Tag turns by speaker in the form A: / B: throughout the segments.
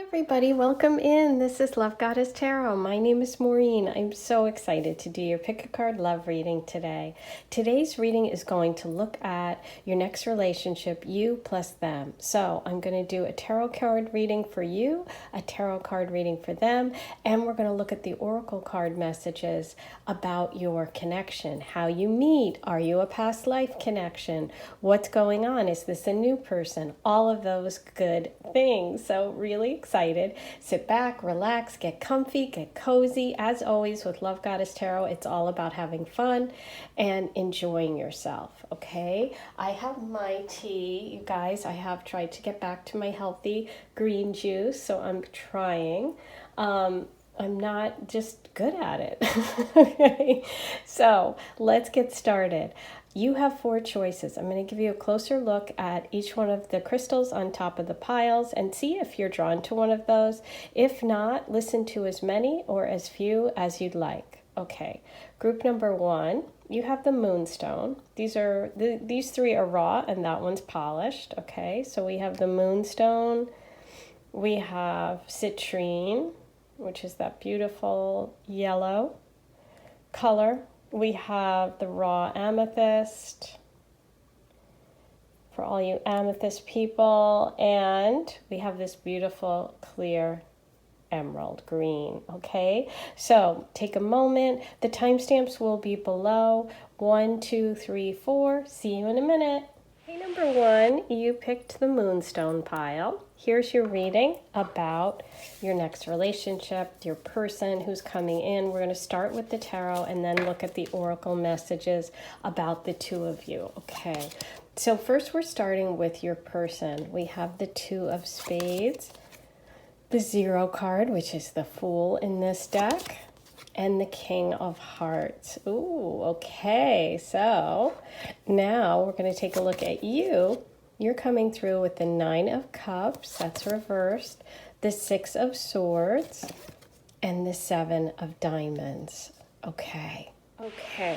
A: everybody, welcome in. This is Love Goddess Tarot. My name is Maureen. I'm so excited to do your pick a card love reading today. Today's reading is going to look at your next relationship, you plus them. So I'm going to do a tarot card reading for you, a tarot card reading for them, and we're going to look at the oracle card messages about your connection, how you meet. Are you a past life connection? What's going on? Is this a new person? All of those good things. So really excited. Sit back, relax, get comfy, get cozy. As always with Love Goddess Tarot, it's all about having fun and enjoying yourself, okay? I have my tea, you guys. I have tried to get back to my healthy green juice, so I'm trying. I'm not just good at it. Okay, so let's get started. You have 4 choices. I'm going to give you a closer look at each one of the crystals on top of the piles and see if you're drawn to one of those. If not, listen to as many or as few as you'd like. Okay, group number 1, you have the moonstone. These 3 are raw and that one's polished. Okay, so we have the moonstone, we have citrine, which is that beautiful yellow color. We have the raw amethyst for all you amethyst people, and we have this beautiful clear emerald green. Okay, so take a moment. The timestamps will be below. 1, 2, 3, 4. See you in a minute. Okay, number 1, you picked the moonstone pile. Here's your reading about your next relationship, your person who's coming in. We're going to start with the tarot and then look at the oracle messages about the 2 of you. Okay, so first we're starting with your person. We have the 2 of spades, the 0 card, which is the Fool in this deck, and the King of Hearts. Ooh, okay, so now we're going to take a look at you. You're coming through with the 9 of Cups, that's reversed, the 6 of Swords, and the 7 of Diamonds. Okay,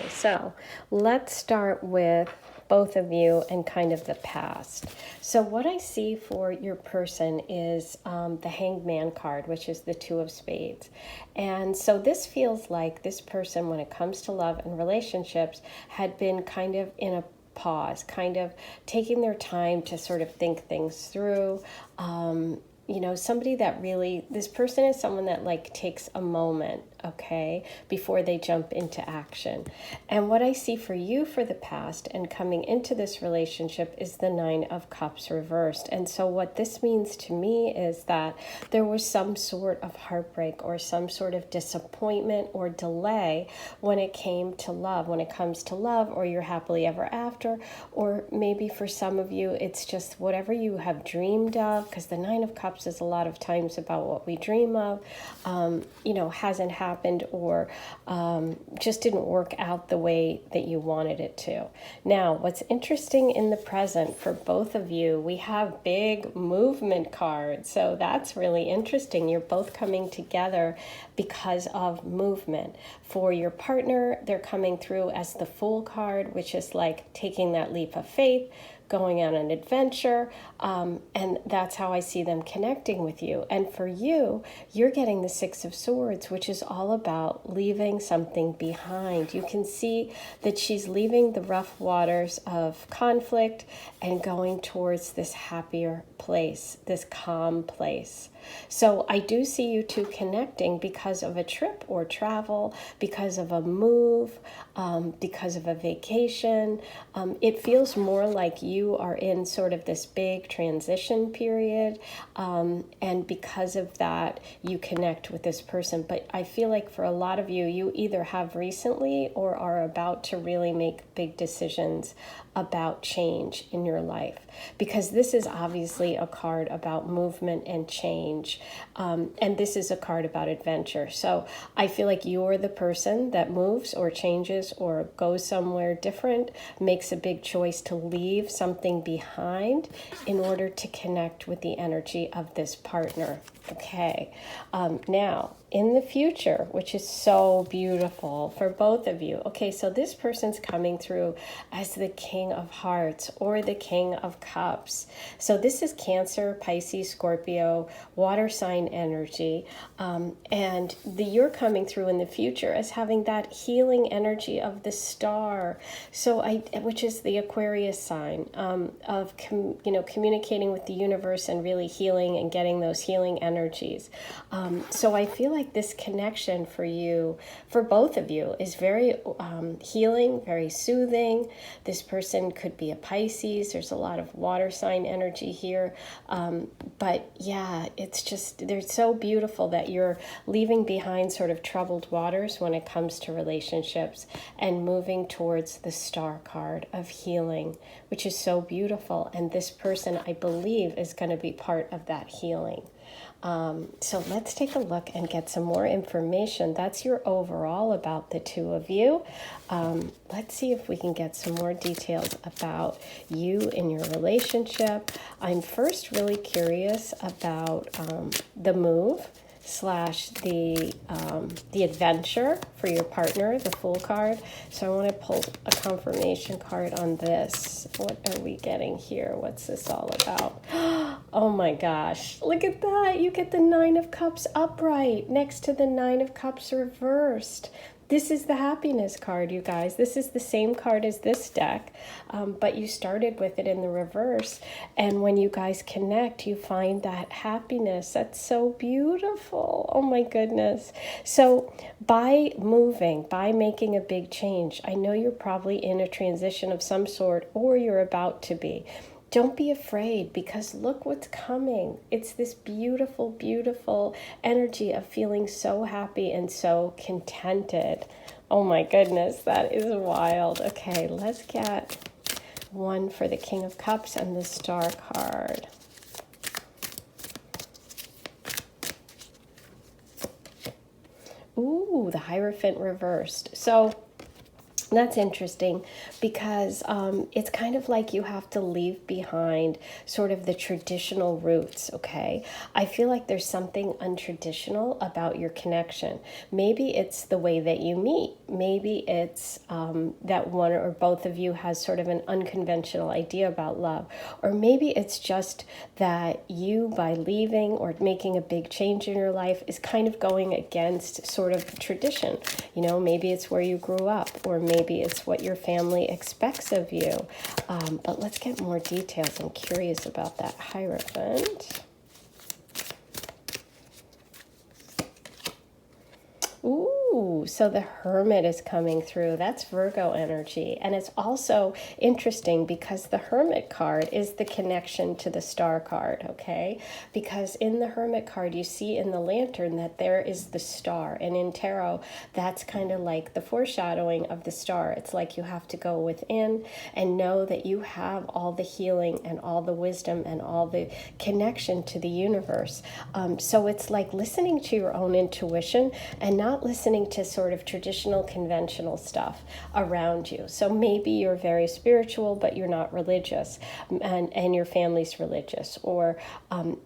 A: so let's start with both of you and kind of the past. So what I see for your person is the Hangman card, which is the 2 of Spades. And so this feels like this person, when it comes to love and relationships, had been kind of in a pause, kind of taking their time to sort of think things through. You know, somebody that really, this person is someone that like takes a moment, okay, before they jump into action. And what I see for you for the past and coming into this relationship is the 9 of Cups reversed. And so what this means to me is that there was some sort of heartbreak or some sort of disappointment or delay when it came to love, when it comes to love or your happily ever after, or maybe for some of you, it's just whatever you have dreamed of, because the 9 of Cups is a lot of times about what we dream of, you know, hasn't happened or just didn't work out the way that you wanted it to. Now, what's interesting in the present for both of you, we have big movement cards. So that's really interesting. You're both coming together because of movement. For your partner, they're coming through as the Fool card, which is like taking that leap of faith, going on an adventure, and that's how I see them connecting with you. And for you, you're getting the 6 of Swords, which is all about leaving something behind. You can see that she's leaving the rough waters of conflict and going towards this happier place, this calm place. So I do see you two connecting because of a trip or travel, because of a move, because of a vacation. It feels more like you are in sort of this big transition period, and because of that, you connect with this person. But I feel like for a lot of you, you either have recently or are about to really make big decisions about change in your life, because this is obviously a card about movement and change, and this is a card about adventure. So I feel like you're the person that moves or changes or goes somewhere different, makes a big choice to leave something behind in order to connect with the energy of this partner. Okay, now in the future, which is so beautiful for both of you. Okay, so this person's coming through as the King of Hearts or the King of Cups. So this is Cancer, Pisces, Scorpio, water sign energy, and you're coming through in the future as having that healing energy of the star. So which is the Aquarius sign, of communicating with the universe and really healing and getting those healing energies. So I feel like this connection for you, for both of you, is very healing, very soothing. This person could be a Pisces. There's a lot of water sign energy here. But yeah, it's just, they're so beautiful that you're leaving behind sort of troubled waters when it comes to relationships and moving towards the star card of healing, which is so beautiful. And this person, I believe, is going to be part of that healing. So let's take a look and get some more information. That's your overall about the two of you. Let's see if we can get some more details about you and your relationship. I'm first really curious about the move slash the adventure for your partner, the Fool card. So I want to pull a confirmation card on this. What are we getting here? What's this all about? Oh my gosh, look at that. You get the Nine of Cups upright next to the Nine of Cups reversed. This is the happiness card, you guys. This is the same card as this deck, but you started with it in the reverse. And when you guys connect, you find that happiness. That's so beautiful. Oh my goodness. So by moving, by making a big change, I know you're probably in a transition of some sort, or you're about to be. Don't be afraid, because look what's coming. It's this beautiful, beautiful energy of feeling so happy and so contented. Oh my goodness, that is wild. Okay, let's get one for the King of Cups and the Star card. Ooh, the Hierophant reversed. So that's interesting, because it's kind of like you have to leave behind sort of the traditional roots, okay? I feel like there's something untraditional about your connection. Maybe it's the way that you meet. Maybe it's that one or both of you has sort of an unconventional idea about love. Or maybe it's just that you, by leaving or making a big change in your life, is kind of going against sort of tradition. You know, maybe it's where you grew up, or maybe it's what your family expects of you. But let's get more details. I'm curious about that Hierophant. Ooh, so the Hermit is coming through. That's Virgo energy. And it's also interesting because the Hermit card is the connection to the Star card, okay? Because in the Hermit card, you see in the lantern that there is the star. And in tarot, that's kind of like the foreshadowing of the star. It's like you have to go within and know that you have all the healing and all the wisdom and all the connection to the universe. So it's like listening to your own intuition and not listening to sort of traditional, conventional stuff around you. So maybe you're very spiritual, but you're not religious, and your family's religious. Or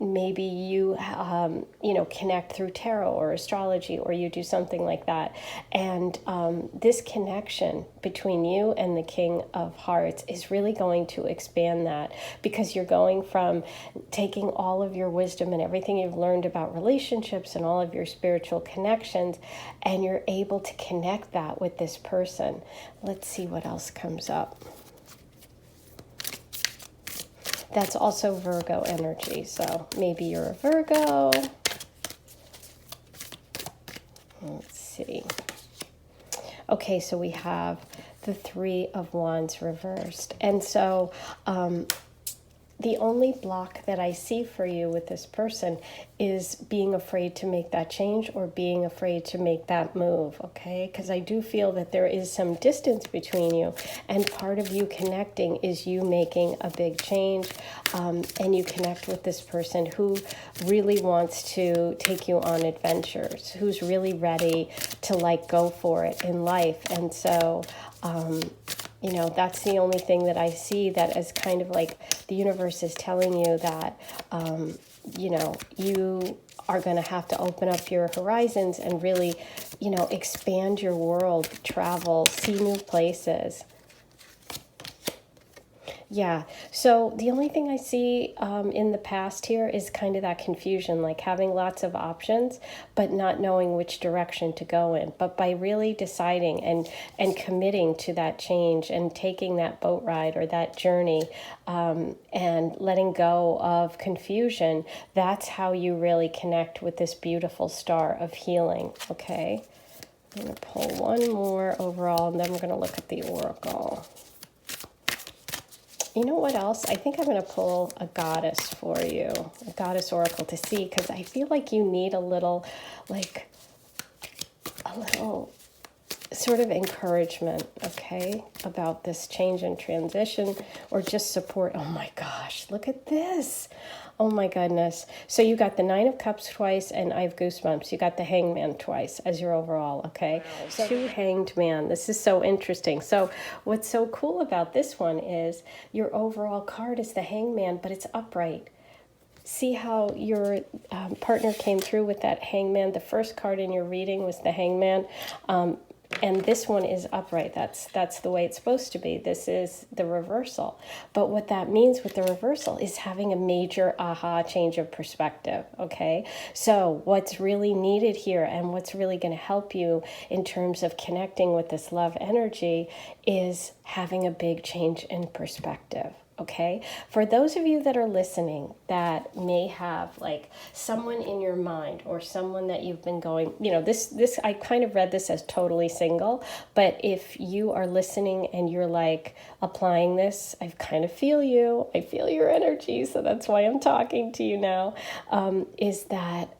A: maybe you, connect through tarot or astrology, or you do something like that. And this connection between you and the King of Hearts is really going to expand that, because you're going from taking all of your wisdom and everything you've learned about relationships and all of your spiritual connections, and you're able to connect that with this person. Let's see what else comes up. That's also Virgo energy, so maybe you're a Virgo. Let's see. Okay, so we have the Three of Wands reversed. And so the only block that I see for you with this person is being afraid to make that change, or being afraid to make that move, okay? Because I do feel that there is some distance between you, and part of you connecting is you making a big change, and you connect with this person who really wants to take you on adventures, who's really ready to like go for it in life. And so that's the only thing that I see that is kind of like the universe is telling you that, you are going to have to open up your horizons and really, expand your world, travel, see new places. Yeah. So the only thing I see in the past here is kind of that confusion, like having lots of options, but not knowing which direction to go in. But by really deciding and committing to that change and taking that boat ride or that journey and letting go of confusion, that's how you really connect with this beautiful star of healing. Okay. I'm going to pull one more overall, and then we're going to look at the oracle. You know what else? I think I'm going to pull a goddess for you, a goddess oracle to see, because I feel like you need a little sort of encouragement, okay, about this change and transition, or just support. Oh my gosh, look at this. Oh my goodness. So you got the Nine of Cups twice, and I have goosebumps. You got the Hangman twice as your overall, okay? So, two Hanged Man. This is so interesting. So what's so cool about this one is your overall card is the Hangman, but it's upright. See how your partner came through with that Hangman? The first card in your reading was the Hangman. And this one is upright. That's the way it's supposed to be. This is the reversal. But what that means with the reversal is having a major aha change of perspective, okay? So what's really needed here and what's really going to help you in terms of connecting with this love energy is having a big change in perspective. Okay, for those of you that are listening that may have like someone in your mind or someone that you've been going, you know, this I kind of read this as totally single, but if you are listening and you're like applying this, I kind of feel you, I feel your energy, so that's why I'm talking to you now, is that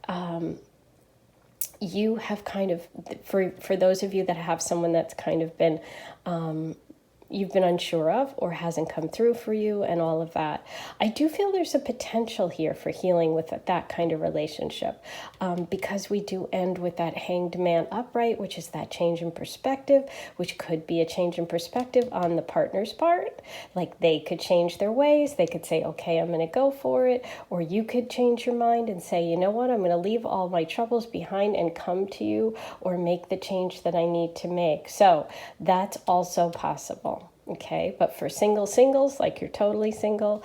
A: you have kind of, for those of you that have someone that's kind of been you've been unsure of or hasn't come through for you and all of that. I do feel there's a potential here for healing with that kind of relationship because we do end with that Hanged Man upright, which is that change in perspective, which could be a change in perspective on the partner's part. Like they could change their ways. They could say, okay, I'm going to go for it. Or you could change your mind and say, you know what, I'm going to leave all my troubles behind and come to you or make the change that I need to make. So that's also possible. Okay, but for singles, like you're totally single,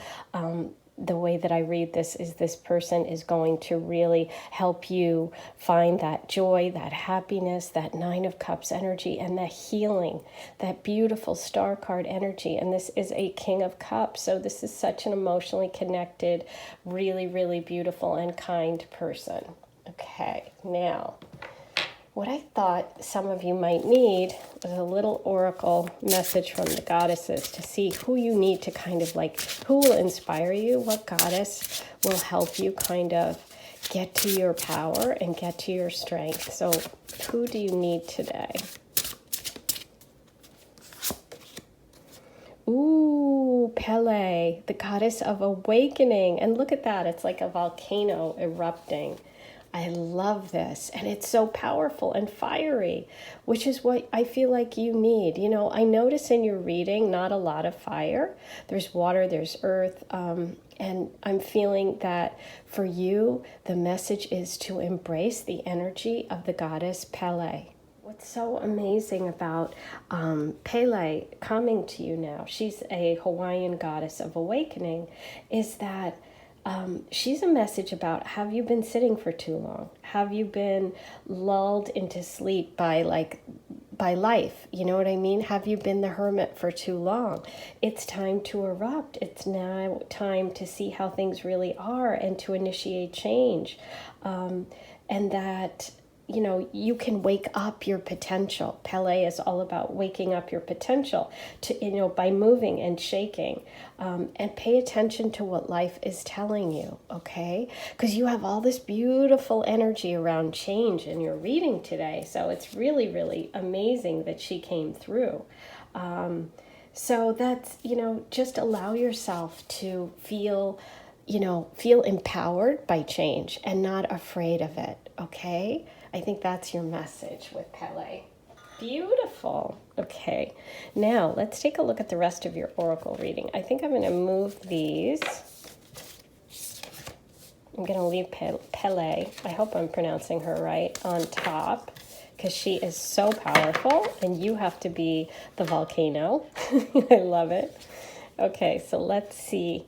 A: the way that I read this is this person is going to really help you find that joy, that happiness, that Nine of Cups energy, and that healing, that beautiful star card energy. And this is a King of Cups, so this is such an emotionally connected, really, really beautiful and kind person. Okay, now, what I thought some of you might need was a little oracle message from the goddesses to see who you need to kind of like, who will inspire you, what goddess will help you kind of get to your power and get to your strength. So who do you need today? Ooh, Pele, the goddess of awakening. And look at that, it's like a volcano erupting. I love this, and it's so powerful and fiery, which is what I feel like you need. You know, I notice in your reading not a lot of fire. There's water, there's earth, and I'm feeling that for you, the message is to embrace the energy of the goddess Pele. What's so amazing about Pele coming to you now, she's a Hawaiian goddess of awakening, is that she's a message about, have you been sitting for too long? Have you been lulled into sleep by life? You know what I mean? Have you been the hermit for too long? It's time to erupt. It's now time to see how things really are and to initiate change. And that, you know, you can wake up your potential. Pele is all about waking up your potential to, you know, by moving and shaking, and pay attention to what life is telling you, okay? Because you have all this beautiful energy around change in your reading today. So it's really, really amazing that she came through. So that's, you know, just allow yourself to feel empowered by change and not afraid of it, okay? I think that's your message with Pele. Beautiful. Okay, now let's take a look at the rest of your oracle reading. I think I'm going to move these. I'm going to leave Pele, I hope I'm pronouncing her right, on top, because she is so powerful, and you have to be the volcano. I love it. Okay, so let's see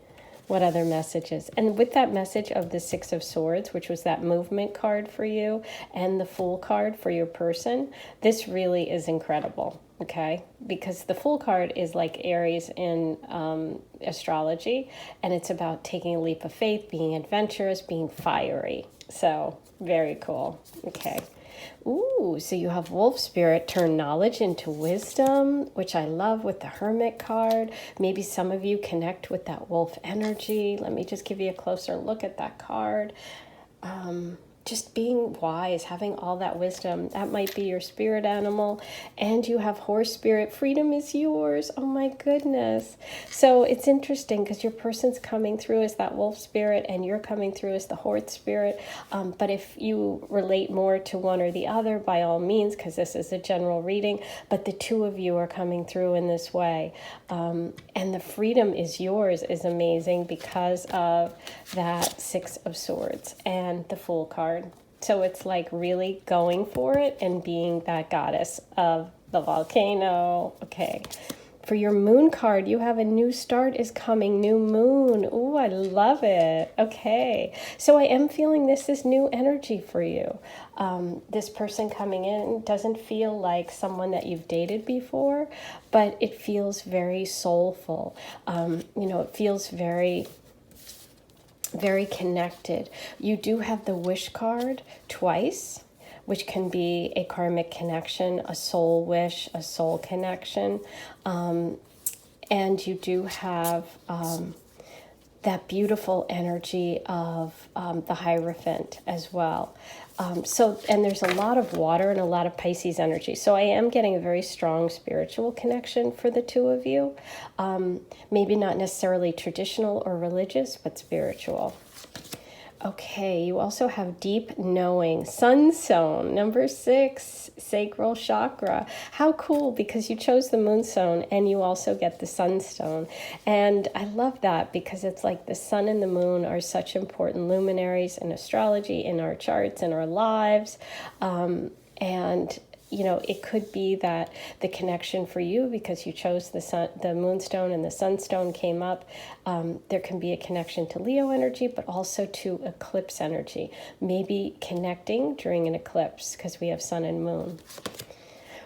A: what other messages. And with that message of the Six of Swords, which was that movement card for you, and the Fool card for your person, this really is incredible, okay? Because the Fool card is like Aries in astrology, and it's about taking a leap of faith, being adventurous, being fiery. So, very cool. Okay. Ooh, so you have Wolf Spirit, turn knowledge into wisdom, which I love with the Hermit card. Maybe some of you connect with that wolf energy. Let me just give you a closer look at that card. Just being wise, having all that wisdom. That might be your spirit animal. And you have horse spirit. Freedom is yours. Oh my goodness. So it's interesting because your person's coming through as that wolf spirit and you're coming through as the horse spirit. But if you relate more to one or the other, by all means, because this is a general reading, but the two of you are coming through in this way. And the freedom is yours is amazing because of that Six of Swords and the Fool card. So it's like really going for it and being that goddess of the volcano. Okay. For your moon card, you have a new start is coming, new moon. Ooh, I love it. Okay. So I am feeling this is new energy for you. This person coming in doesn't feel like someone that you've dated before, but it feels very soulful. It feels very connected. You do have the wish card twice, which can be a karmic connection, a soul wish, a soul connection. And you do have that beautiful energy of the Hierophant as well. And there's a lot of water and a lot of Pisces energy. So I am getting a very strong spiritual connection for the two of you. Maybe not necessarily traditional or religious, but spiritual. Okay, you also have deep knowing, sunstone, number 6, sacral chakra. How cool, because you chose the moonstone and you also get the sunstone. And I love that because it's like the sun and the moon are such important luminaries in astrology, in our charts, in our lives. It could be that the connection for you, because you chose the moonstone and the sunstone came up, there can be a connection to Leo energy, but also to eclipse energy. Maybe connecting during an eclipse because we have sun and moon.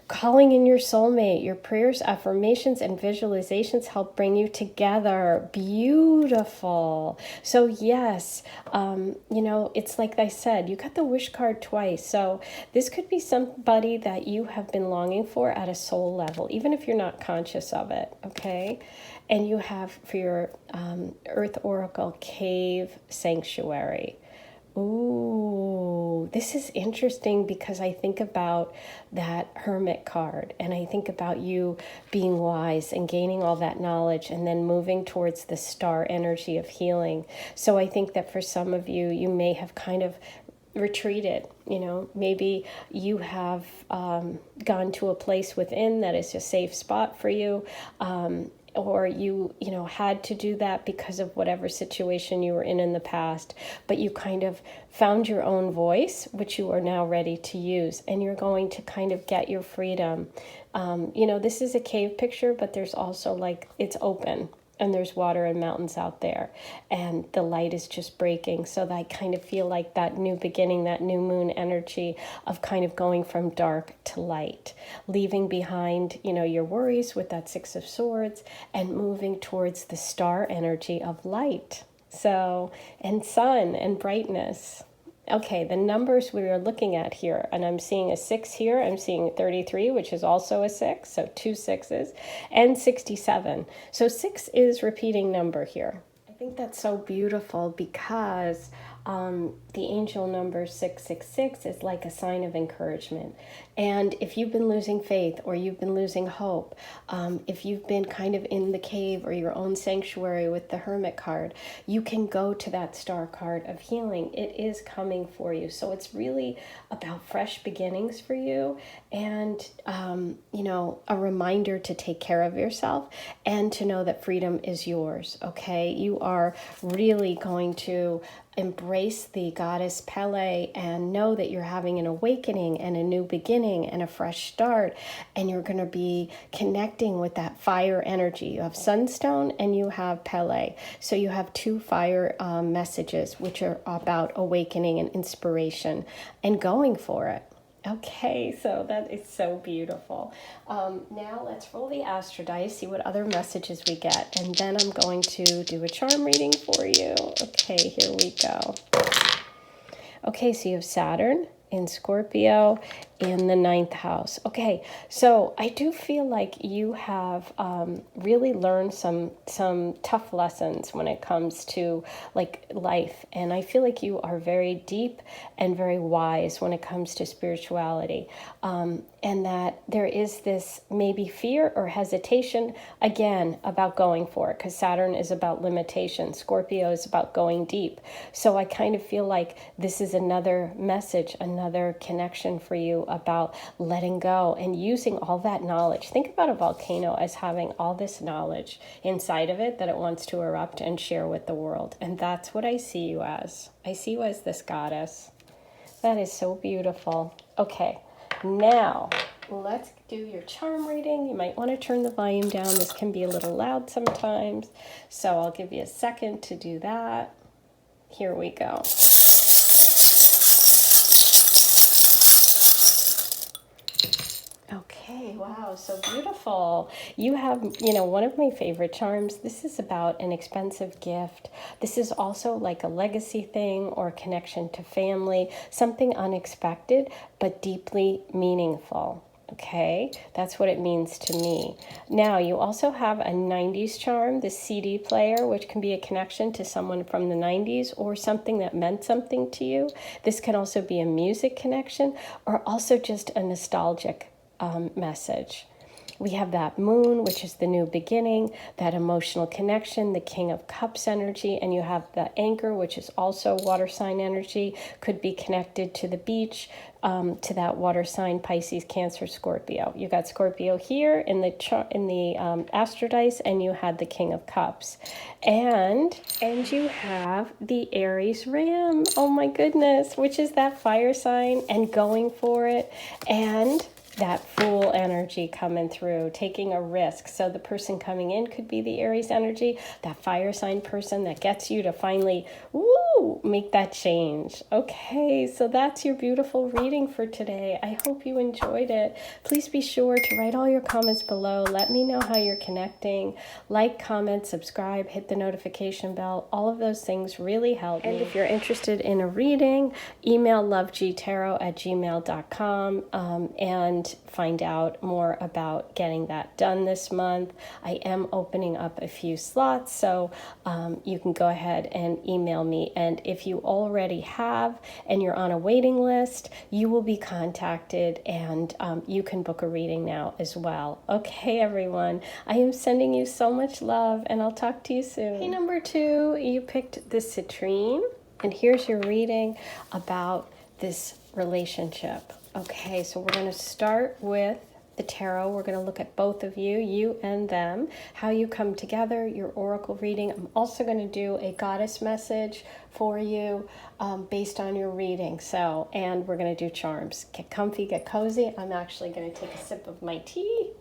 A: Calling in your soulmate, your prayers, affirmations, and visualizations help bring you together. Beautiful. So yes, it's like I said, you got the wish card twice. So this could be somebody that you have been longing for at a soul level, even if you're not conscious of it, okay? And you have for your Earth Oracle, cave sanctuary. Ooh, this is interesting because I think about that Hermit card and I think about you being wise and gaining all that knowledge and then moving towards the star energy of healing. So I think that for some of you, you may have kind of retreated, maybe you have gone to a place within that is a safe spot for you. Or you had to do that because of whatever situation you were in the past, but you kind of found your own voice, which you are now ready to use, and you're going to kind of get your freedom. This is a cave picture, but there's also it's open. And there's water and mountains out there. And the light is just breaking. So I kind of feel like that new beginning, that new moon energy of kind of going from dark to light. Leaving behind, your worries with that Six of Swords and moving towards the star energy of light. So, and sun and brightness. Okay, the numbers we are looking at here, and I'm seeing a 6 here, I'm seeing 33, which is also a 6, so 2 6s, and 67. So 6 is repeating number here. I think that's so beautiful because the angel number 666 is like a sign of encouragement. And if you've been losing faith or you've been losing hope, if you've been kind of in the cave or your own sanctuary with the Hermit card, you can go to that star card of healing. It is coming for you. So it's really about fresh beginnings for you and, a reminder to take care of yourself and to know that freedom is yours, okay? You are really going to embrace the goddess Pele and know that you're having an awakening and a new beginning and a fresh start, and you're going to be connecting with that fire energy. You have Sunstone and you have Pele. So you have two fire messages, which are about awakening and inspiration and going for it. Okay, so that is so beautiful. Now let's roll the Astro Dice, see what other messages we get, and then I'm going to do a charm reading for you. Okay, here we go. Okay, so you have Saturn in Scorpio in the 9th house. Okay, so I do feel like you have really learned some tough lessons when it comes to like life, and I feel like you are very deep and very wise when it comes to spirituality, and that there is this maybe fear or hesitation again about going for it, because Saturn is about limitation, Scorpio is about going deep. So I kind of feel like this is another message, another connection for you about letting go and using all that knowledge. Think about a volcano as having all this knowledge inside of it that it wants to erupt and share with the world. And that's what I see you as. I see you as this goddess. That is so beautiful. Okay, now let's do your charm reading. You might want to turn the volume down. This can be a little loud sometimes. So I'll give you a second to do that. Here we go. Okay, wow, so beautiful. You have, one of my favorite charms. This is about an expensive gift. This is also like a legacy thing or connection to family, something unexpected but deeply meaningful. Okay, that's what it means to me. Now, you also have a 90s charm, the CD player, which can be a connection to someone from the 90s or something that meant something to you. This can also be a music connection or also just a nostalgic message. We have that moon, which is the new beginning, that emotional connection, the King of Cups energy, and you have the anchor, which is also water sign energy, could be connected to the beach, to that water sign, Pisces, Cancer, Scorpio. You got Scorpio here in the Astro Dice, and you had the King of Cups, and you have the Aries Ram. Oh my goodness, which is that fire sign and going for it, and that Fool energy coming through, taking a risk. So the person coming in could be the Aries energy, that fire sign person that gets you to finally, make that change. Okay, so that's your beautiful reading for today. I hope you enjoyed it. Please be sure to write all your comments below. Let me know how you're connecting. Like, comment, subscribe, hit the notification bell. All of those things really help me. And if you're interested in a reading, email lovegtarot@gmail.com and find out more about getting that done this month. I am opening up a few slots, so you can go ahead and email me. And if you already have and you're on a waiting list, you will be contacted, and you can book a reading now as well. Okay, everyone, I am sending you so much love, and I'll talk to you soon. Hey, number 2, you picked the citrine, and here's your reading about this relationship. Okay, so we're going to start with the tarot. We're going to look at both of you, you and them, how you come together, your oracle reading. I'm also going to do a goddess message for you based on your reading. So, and we're going to do charms. Get comfy, get cozy. I'm actually going to take a sip of my tea.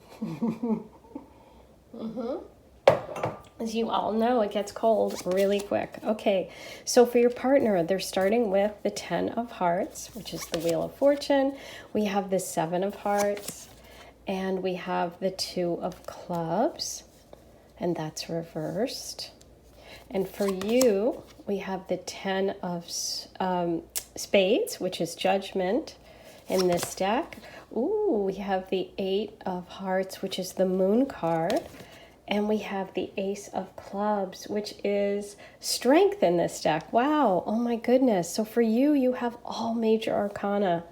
A: As you all know, it gets cold really quick. Okay, so for your partner, they're starting with the 10 of Hearts, which is the Wheel of Fortune. We have the 7 of Hearts, and we have the 2 of Clubs, and that's reversed. And for you, we have the 10 of Spades, which is Judgment in this deck. Ooh, we have the 8 of Hearts, which is the Moon card. And we have the Ace of Clubs, which is Strength in this deck. Wow, oh my goodness. So for you, you have all major arcana.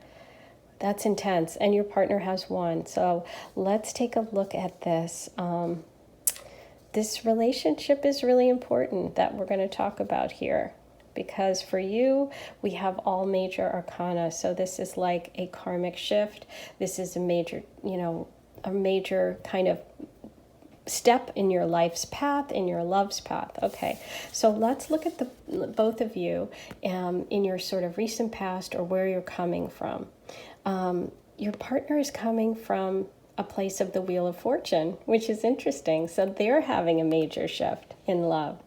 A: That's intense. And your partner has 1. So let's take a look at this. This relationship is really important that we're going to talk about here. Because for you, we have all major arcana. So this is like a karmic shift. This is a major, a major kind of step in your life's path, in your love's path. Okay, so let's look at the both of you in your sort of recent past or where you're coming from. Your partner is coming from a place of the Wheel of Fortune, which is interesting. So they're having a major shift in love.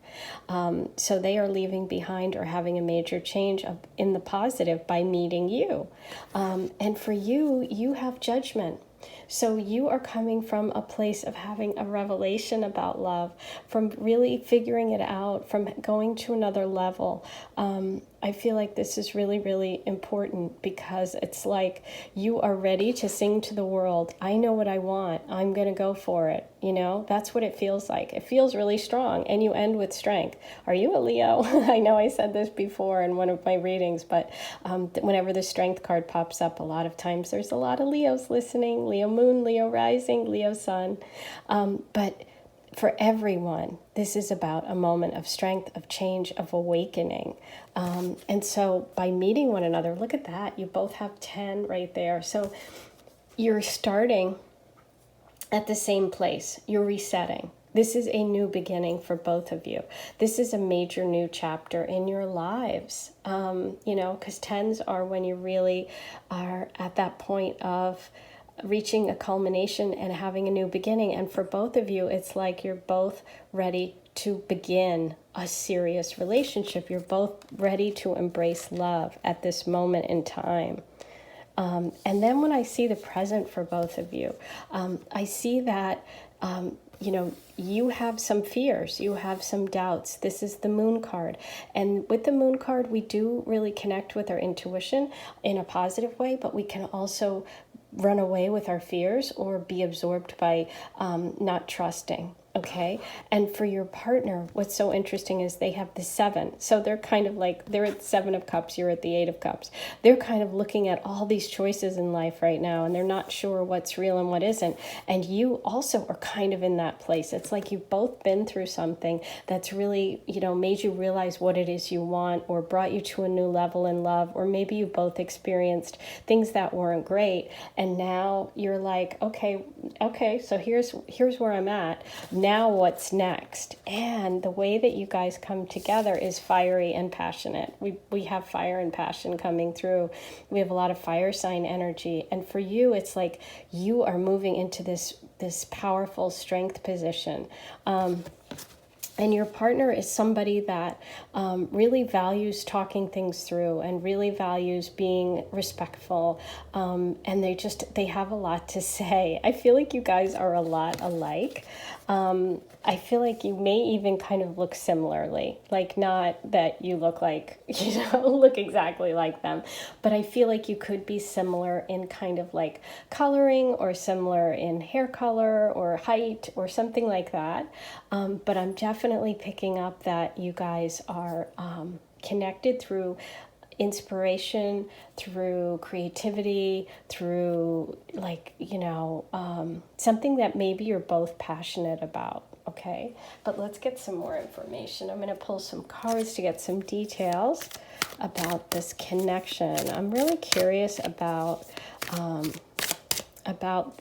A: So they are leaving behind or having a major change in the positive by meeting you. And for you, you have judgment. So you are coming from a place of having a revelation about love, from really figuring it out, from going to another level. I feel like this is really, really important because it's like you are ready to sing to the world. I know what I want. I'm going to go for it. You know, that's what it feels like. It feels really strong, and you end with strength. Are you a Leo? I know I said this before in one of my readings, but whenever the strength card pops up, a lot of times there's a lot of Leos listening. Leo moon, Leo rising, Leo sun. But for everyone, this is about a moment of strength, of change, of awakening. And so by meeting one another, look at that. You both have 10 right there. So you're starting at the same place. You're resetting. This is a new beginning for both of you. This is a major new chapter in your lives. You know, because 10s are when you really are at that point of reaching a culmination and having a new beginning. And for both of you, it's like you're both ready to begin a serious relationship. You're both ready to embrace love at this moment in time. And then when I see the present for both of you, I see that, you know, you have some fears, you have some doubts. This is the moon card. And with the moon card, we do really connect with our intuition in a positive way, but we can also run away with our fears or be absorbed by not trusting. Okay. And for your partner, what's so interesting is they have the 7. So they're kind of like, they're at the 7 of Cups, you're at the 8 of Cups. They're kind of looking at all these choices in life right now, and they're not sure what's real and what isn't. And you also are kind of in that place. It's like you've both been through something that's really, you know, made you realize what it is you want, or brought you to a new level in love, or maybe you both experienced things that weren't great. And now you're like, okay, so here's where I'm at. Now what's next? And the way that you guys come together is fiery and passionate. We have fire and passion coming through. We have a lot of fire sign energy. And for you, it's like you are moving into this powerful strength position. And your partner is somebody that really values talking things through and really values being respectful. And they have a lot to say. I feel like you guys are a lot alike. I feel like you may even kind of look similarly, like not that you look like, look exactly like them, but I feel like you could be similar in kind of like coloring, or similar in hair color or height or something like that. But I'm definitely picking up that you guys are connected through inspiration, through creativity, through something that maybe you're both passionate about. Okay, but let's get some more information. I'm going to pull some cards to get some details about this connection. I'm really curious about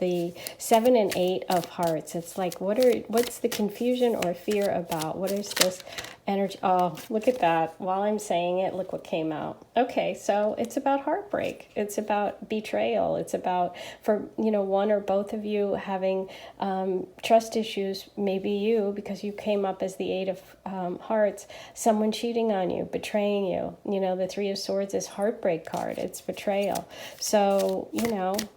A: the 7 and 8 of hearts. It's like, what's the confusion or fear about? What is this energy? Oh, look at that. While I'm saying it, look what came out. Okay, so it's about heartbreak. It's about betrayal. It's about, for one or both of you having trust issues. Maybe you, because you came up as the 8 of hearts, someone cheating on you, betraying you. The 3 of Swords is heartbreak card. It's betrayal. So,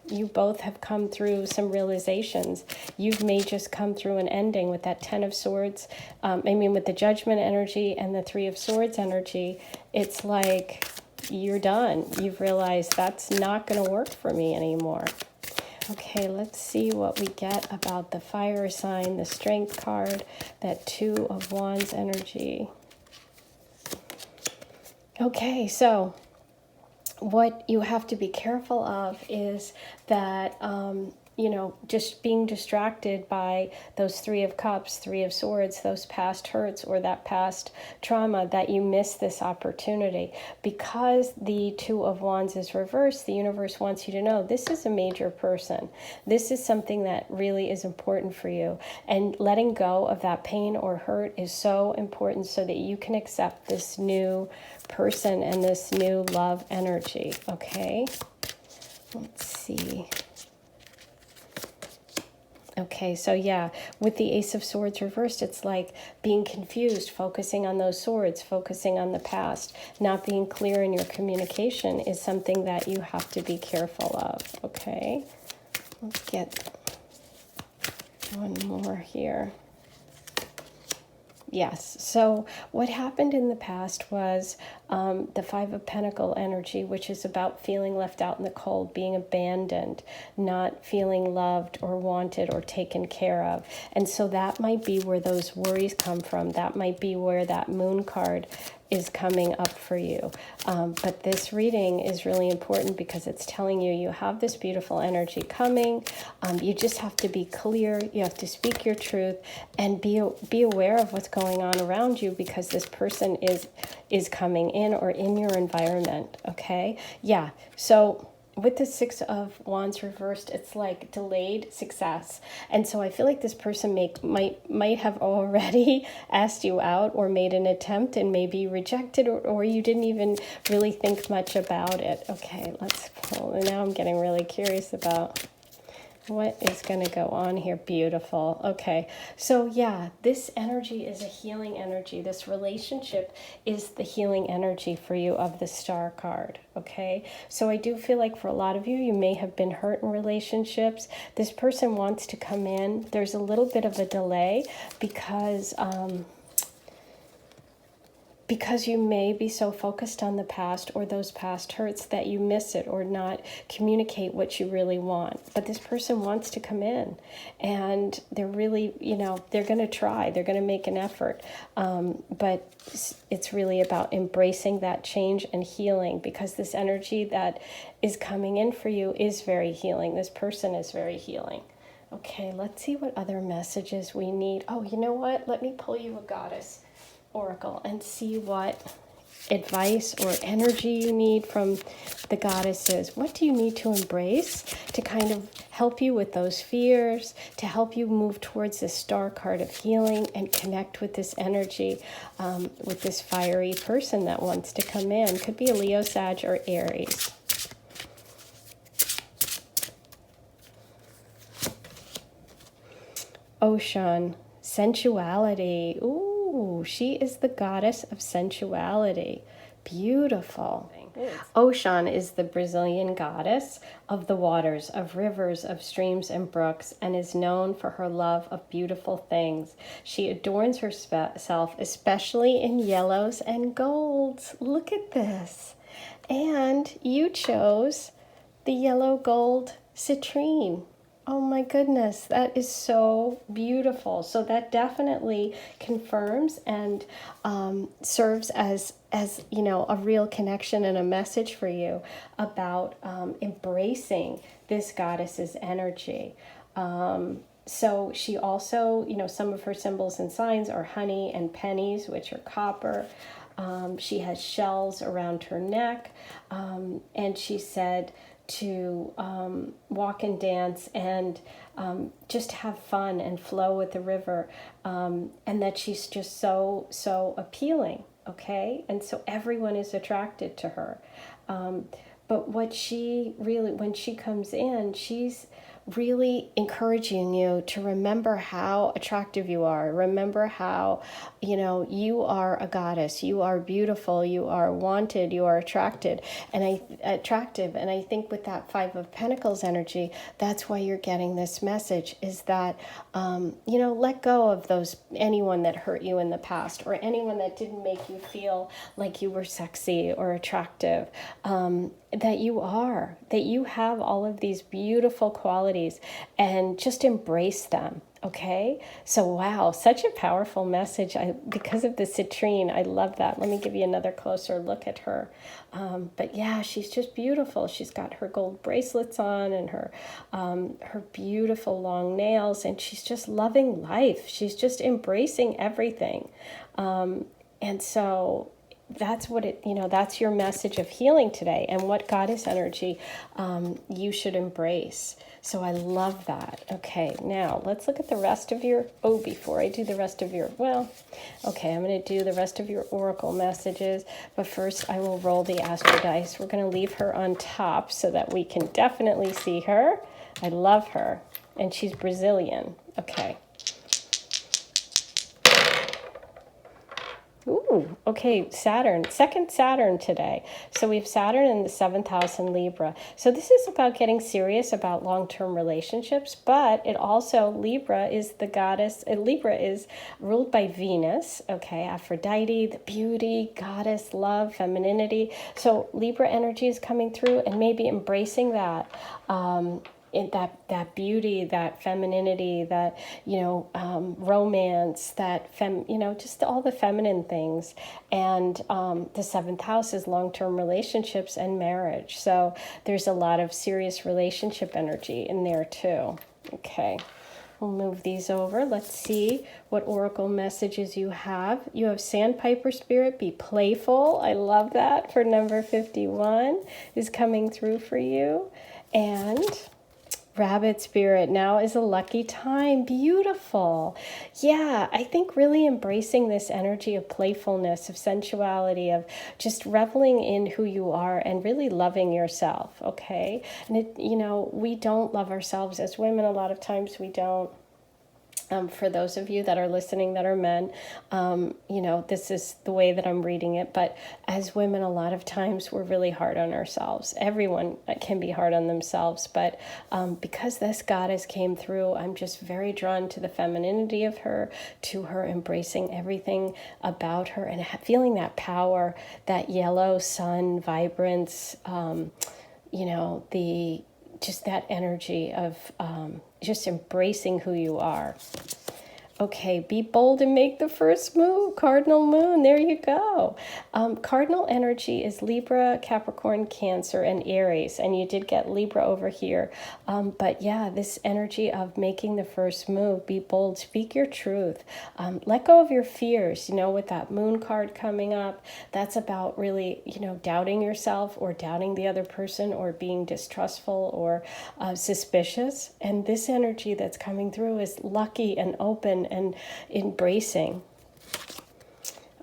A: you both have come through some realizations. You may just come through an ending with that 10 of Swords. With the Judgment energy and the 3 of Swords energy, it's like you're done. You've realized that's not going to work for me anymore. Okay, let's see what we get about the fire sign, the strength card, that 2 of Wands energy. Okay, so what you have to be careful of is that just being distracted by those Three of Cups, Three of Swords, those past hurts or that past trauma, that you miss this opportunity. Because the Two of Wands is reversed, the universe wants you to know this is a major person. This is something that really is important for you. And letting go of that pain or hurt is so important so that you can accept this new person and this new love energy, okay? Let's see. Okay, so yeah, with the Ace of Swords reversed, it's like being confused, focusing on those swords, focusing on the past, not being clear in your communication is something that you have to be careful of, okay? Let's get one more here. Yes, so what happened in the past was the Five of Pentacles energy, which is about feeling left out in the cold, being abandoned, not feeling loved or wanted or taken care of. And so that might be where those worries come from. That might be where that Moon card is coming up for you. But this reading is really important because it's telling you you have this beautiful energy coming. You just have to be clear. You have to speak your truth and be aware of what's going on around you, because this person is coming in or in your environment, okay? Yeah, so with the Six of Wands reversed, it's like delayed success. And so I feel like this person might have already asked you out or made an attempt and maybe rejected, or you didn't even really think much about it. Okay, let's pull. And now I'm getting really curious about what is going to go on here. Beautiful. Okay, so yeah, this energy is a healing energy. This relationship is the healing energy for you of the Star card. Okay, so I do feel like for a lot of you, you may have been hurt in relationships. This person wants to come in. There's a little bit of a delay because you may be so focused on the past or those past hurts that you miss it or not communicate what you really want. But this person wants to come in, and they're really, they're going to try. They're going to make an effort. But it's really about embracing that change and healing, because this energy that is coming in for you is very healing. This person is very healing. Okay, let's see what other messages we need. Oh, you know what? Let me pull you a goddess oracle and see what advice or energy you need from the goddesses. What do you need to embrace to kind of help you with those fears, to help you move towards this Star card of healing and connect with this energy, with this fiery person that wants to come in? Could be a Leo, Sag, or Aries. Ocean, sensuality. Ooh, she is the goddess of sensuality. Beautiful. Ocean is the Brazilian goddess of the waters, of rivers, of streams and brooks, and is known for her love of beautiful things. She adorns herself, especially in yellows and golds. Look at this. And you chose the yellow gold citrine. Oh my goodness, that is so beautiful. So that definitely confirms and serves as a real connection and a message for you about embracing this goddess's energy. So she also, some of her symbols and signs are honey and pennies, which are copper. She has shells around her neck, and she said to walk and dance and just have fun and flow with the river, and that she's just so appealing, okay? And so everyone is attracted to her. But what she really, when she comes in, she's really encouraging you to remember how attractive you are. Remember how, you are a goddess. You are beautiful. You are wanted. You are attractive. And I think with that Five of Pentacles energy, that's why you're getting this message, is that, let go of anyone that hurt you in the past, or anyone that didn't make you feel like you were sexy or attractive. That you have all of these beautiful qualities, and just embrace them. Okay, so wow, such a powerful message. Because of the citrine, I love that. Let me give you another closer look at her. But yeah, she's just beautiful. She's got her gold bracelets on and her beautiful long nails, and she's just loving life. She's just embracing everything. And so that's what that's your message of healing today, and what goddess energy you should embrace. So I love that. Okay, now let's look at the rest of your, before I do the rest of your, okay, I'm going to do the rest of your oracle messages, but first I will roll the astro dice. We're going to leave her on top so that we can definitely see her. I love her, and she's Brazilian. Okay. Ooh, okay, Saturn, second Saturn today. So we have Saturn in the 7th house in Libra. So this is about getting serious about long-term relationships, but it also, Libra is the goddess, Libra is ruled by Venus, okay, Aphrodite, the beauty, goddess, love, femininity. So Libra energy is coming through, and maybe embracing that. That beauty, that femininity, that romance, that just all the feminine things. And the 7th house is long-term relationships and marriage. So there's a lot of serious relationship energy in there too. Okay, we'll move these over. Let's see what oracle messages you have. You have Sandpiper Spirit, be playful. I love that for number 51 is coming through for you. And Rabbit Spirit, now is a lucky time. Beautiful. Yeah, I think really embracing this energy of playfulness, of sensuality, of just reveling in who you are and really loving yourself, okay? And we don't love ourselves as women. A lot of times we don't. For those of you that are listening that are men, this is the way that I'm reading it. But as women, a lot of times we're really hard on ourselves. Everyone can be hard on themselves. But because this goddess came through, I'm just very drawn to the femininity of her, to her embracing everything about her and feeling that power, that yellow sun vibrance, just that energy of just embracing who you are. Okay, be bold and make the first move. Cardinal moon, there you go. Cardinal energy is Libra, Capricorn, Cancer, and Aries. And you did get Libra over here. But yeah, this energy of making the first move, be bold, speak your truth. Let go of your fears, with that moon card coming up. That's about really, doubting yourself or doubting the other person or being distrustful or suspicious. And this energy that's coming through is lucky and open and embracing.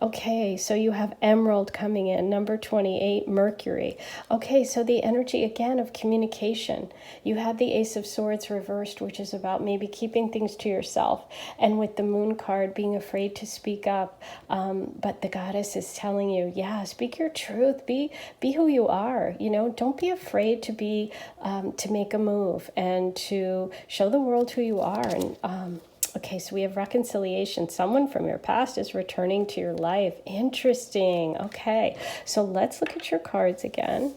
A: Okay, so you have Emerald coming in, number 28, Mercury. Okay, so the energy again of communication. You had the Ace of Swords reversed, which is about maybe keeping things to yourself. And with the Moon card, being afraid to speak up. But the goddess is telling you, yeah, speak your truth. Be who you are. Don't be afraid to be to make a move and to show the world who you are. And okay, so we have reconciliation. Someone from your past is returning to your life. Interesting. Okay, so let's look at your cards again.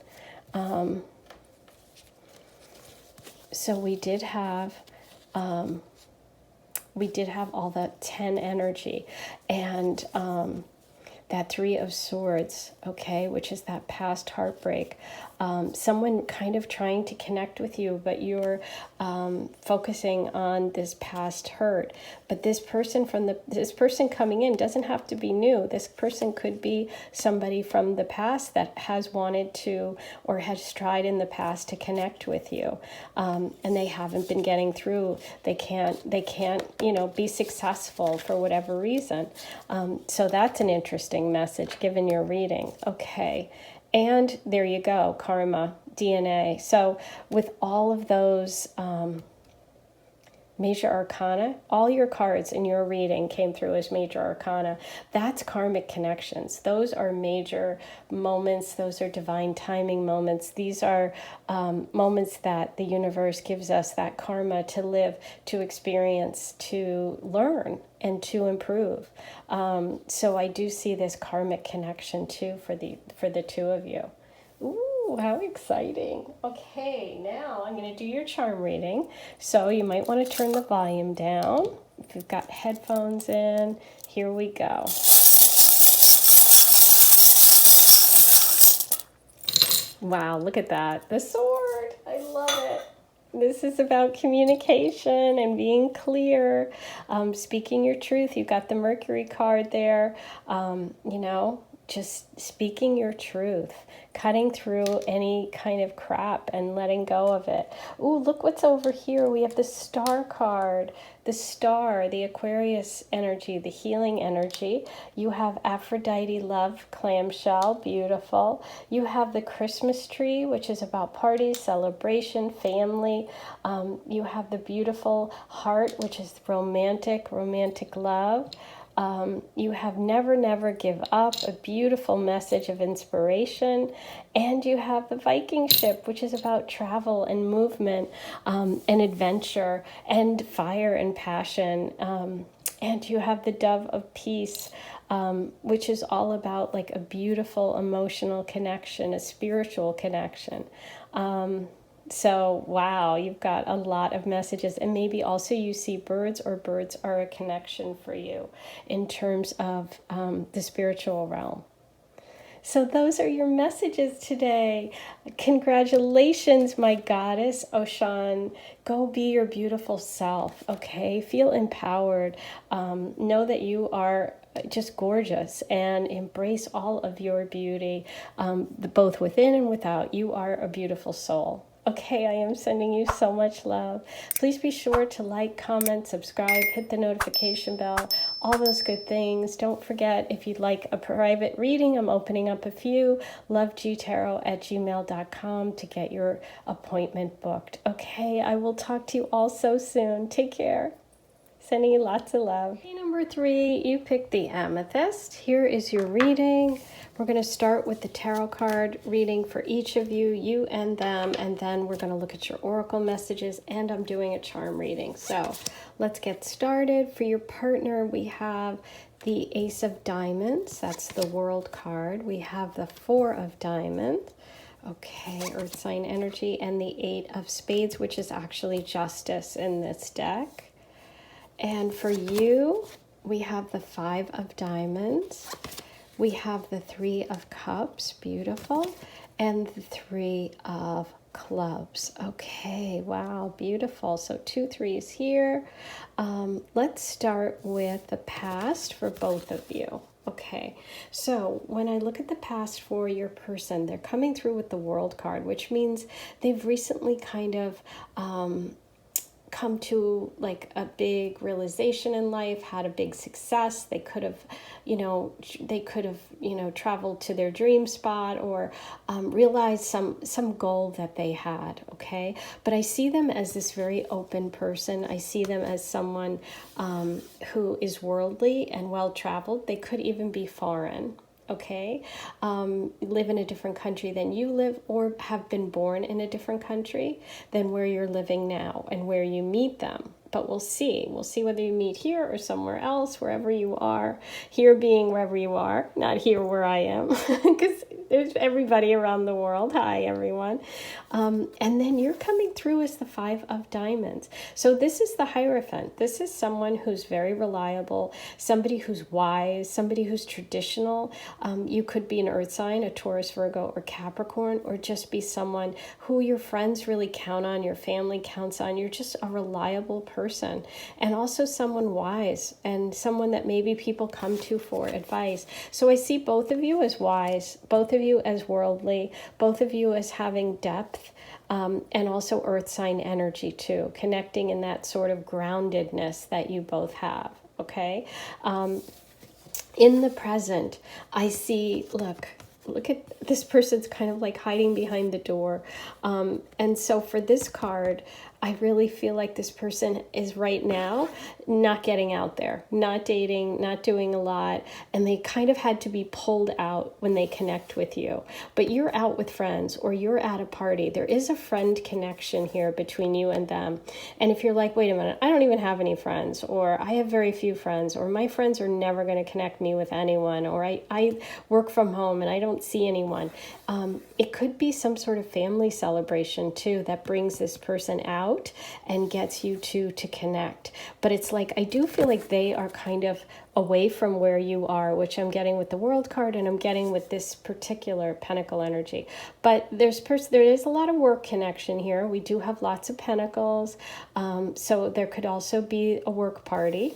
A: So we did have all that 10 energy, and that 3 of Swords, okay, which is that past heartbreak. Someone kind of trying to connect with you, but you're focusing on this past hurt. But this person coming in doesn't have to be new. This person could be somebody from the past that has wanted to or has tried in the past to connect with you, and they haven't been getting through. They can't be successful for whatever reason. So that's an interesting message given your reading. Okay. And there you go, karma, DNA. So with all of those major arcana, all your cards in your reading came through as major arcana. That's karmic connections. Those are major moments. Those are divine timing moments. These are moments that the universe gives us that karma to live, to experience, to learn, and to improve. So I do see this karmic connection too for the two of you. Ooh, Ooh, how exciting. Okay, now I'm going to do your charm reading. So you might want to turn the volume down. If you've got headphones in, here we go. Wow, look at that. The sword. I love it. This is about communication and being clear, speaking your truth. You've got the Mercury card there, just speaking your truth, cutting through any kind of crap and letting go of it. Ooh, look what's over here. We have the Star card, the star, the Aquarius energy, the healing energy. You have Aphrodite love clamshell, beautiful. You have the Christmas tree, which is about parties, celebration, family. You have the beautiful heart, which is romantic love. You have never, never give up, a beautiful message of inspiration. And you have the Viking ship, which is about travel and movement and adventure and fire and passion. And you have the dove of peace, which is all about like a beautiful emotional connection, a spiritual connection. So, wow, you've got a lot of messages. And maybe also you see birds, or birds are a connection for you in terms of the spiritual realm. So those are your messages today. Congratulations, my goddess, Oshan. Go be your beautiful self, okay? Feel empowered. Know that you are just gorgeous, and embrace all of your beauty, both within and without. You are a beautiful soul. Okay, I am sending you so much love. Please be sure to like, comment, subscribe, hit the notification bell, all those good things. Don't forget, if you'd like a private reading, I'm opening up a few, lovegtarot@gmail.com to get your appointment booked. Okay, I will talk to you all so soon. Take care. Sending you lots of love. Okay, number 3, you picked the amethyst. Here is your reading. We're going to start with the tarot card reading for each of you, you and them, and then we're going to look at your oracle messages, and I'm doing a charm reading. So let's get started. For your partner, we have the Ace of Diamonds. That's the World card. We have the 4 of Diamonds. Okay, Earth sign energy, and the 8 of Spades, which is actually Justice in this deck. And for you, we have the 5 of Diamonds. We have the 3 of Cups, beautiful, and the 3 of Clubs. Okay, wow, beautiful. So 2 3s here. Let's start with the past for both of you. Okay, so when I look at the past for your person, they're coming through with the World card, which means they've recently kind of come to like a big realization in life, had a big success. They could have, traveled to their dream spot, or realized some goal that they had. Okay, but I see them as this very open person. I see them as someone who is worldly and well-traveled. They could even be foreign. Okay, live in a different country than you live, or have been born in a different country than where you're living now and where you meet them. But we'll see. We'll see whether you meet here or somewhere else, wherever you are. Here being wherever you are, not here where I am, because there's everybody around the world. Hi, everyone. And then you're coming through as the 5 of Diamonds. So this is the Hierophant. This is someone who's very reliable, somebody who's wise, somebody who's traditional. You could be an Earth sign, a Taurus, Virgo, or Capricorn, or just be someone who your friends really count on, your family counts on. You're just a reliable person, and also someone wise, and someone that maybe people come to for advice. So I see both of you as wise, both of you as worldly, both of you as having depth, and also Earth sign energy too, connecting in that sort of groundedness that you both have. Okay. In the present, I see, look at this person's kind of like hiding behind the door. And so for this card, I really feel like this person is right now not getting out there, not dating, not doing a lot, and they kind of had to be pulled out when they connect with you. But you're out with friends or you're at a party. There is a friend connection here between you and them. And if you're like, wait a minute, I don't even have any friends, or I have very few friends, or my friends are never going to connect me with anyone, or I work from home and I don't see anyone. It could be some sort of family celebration too that brings this person out and gets you two to connect. But it's like, I do feel like they are kind of away from where you are, which I'm getting with the World card and I'm getting with this particular Pentacle energy. But there is a lot of work connection here. We do have lots of Pentacles. So there could also be a work party.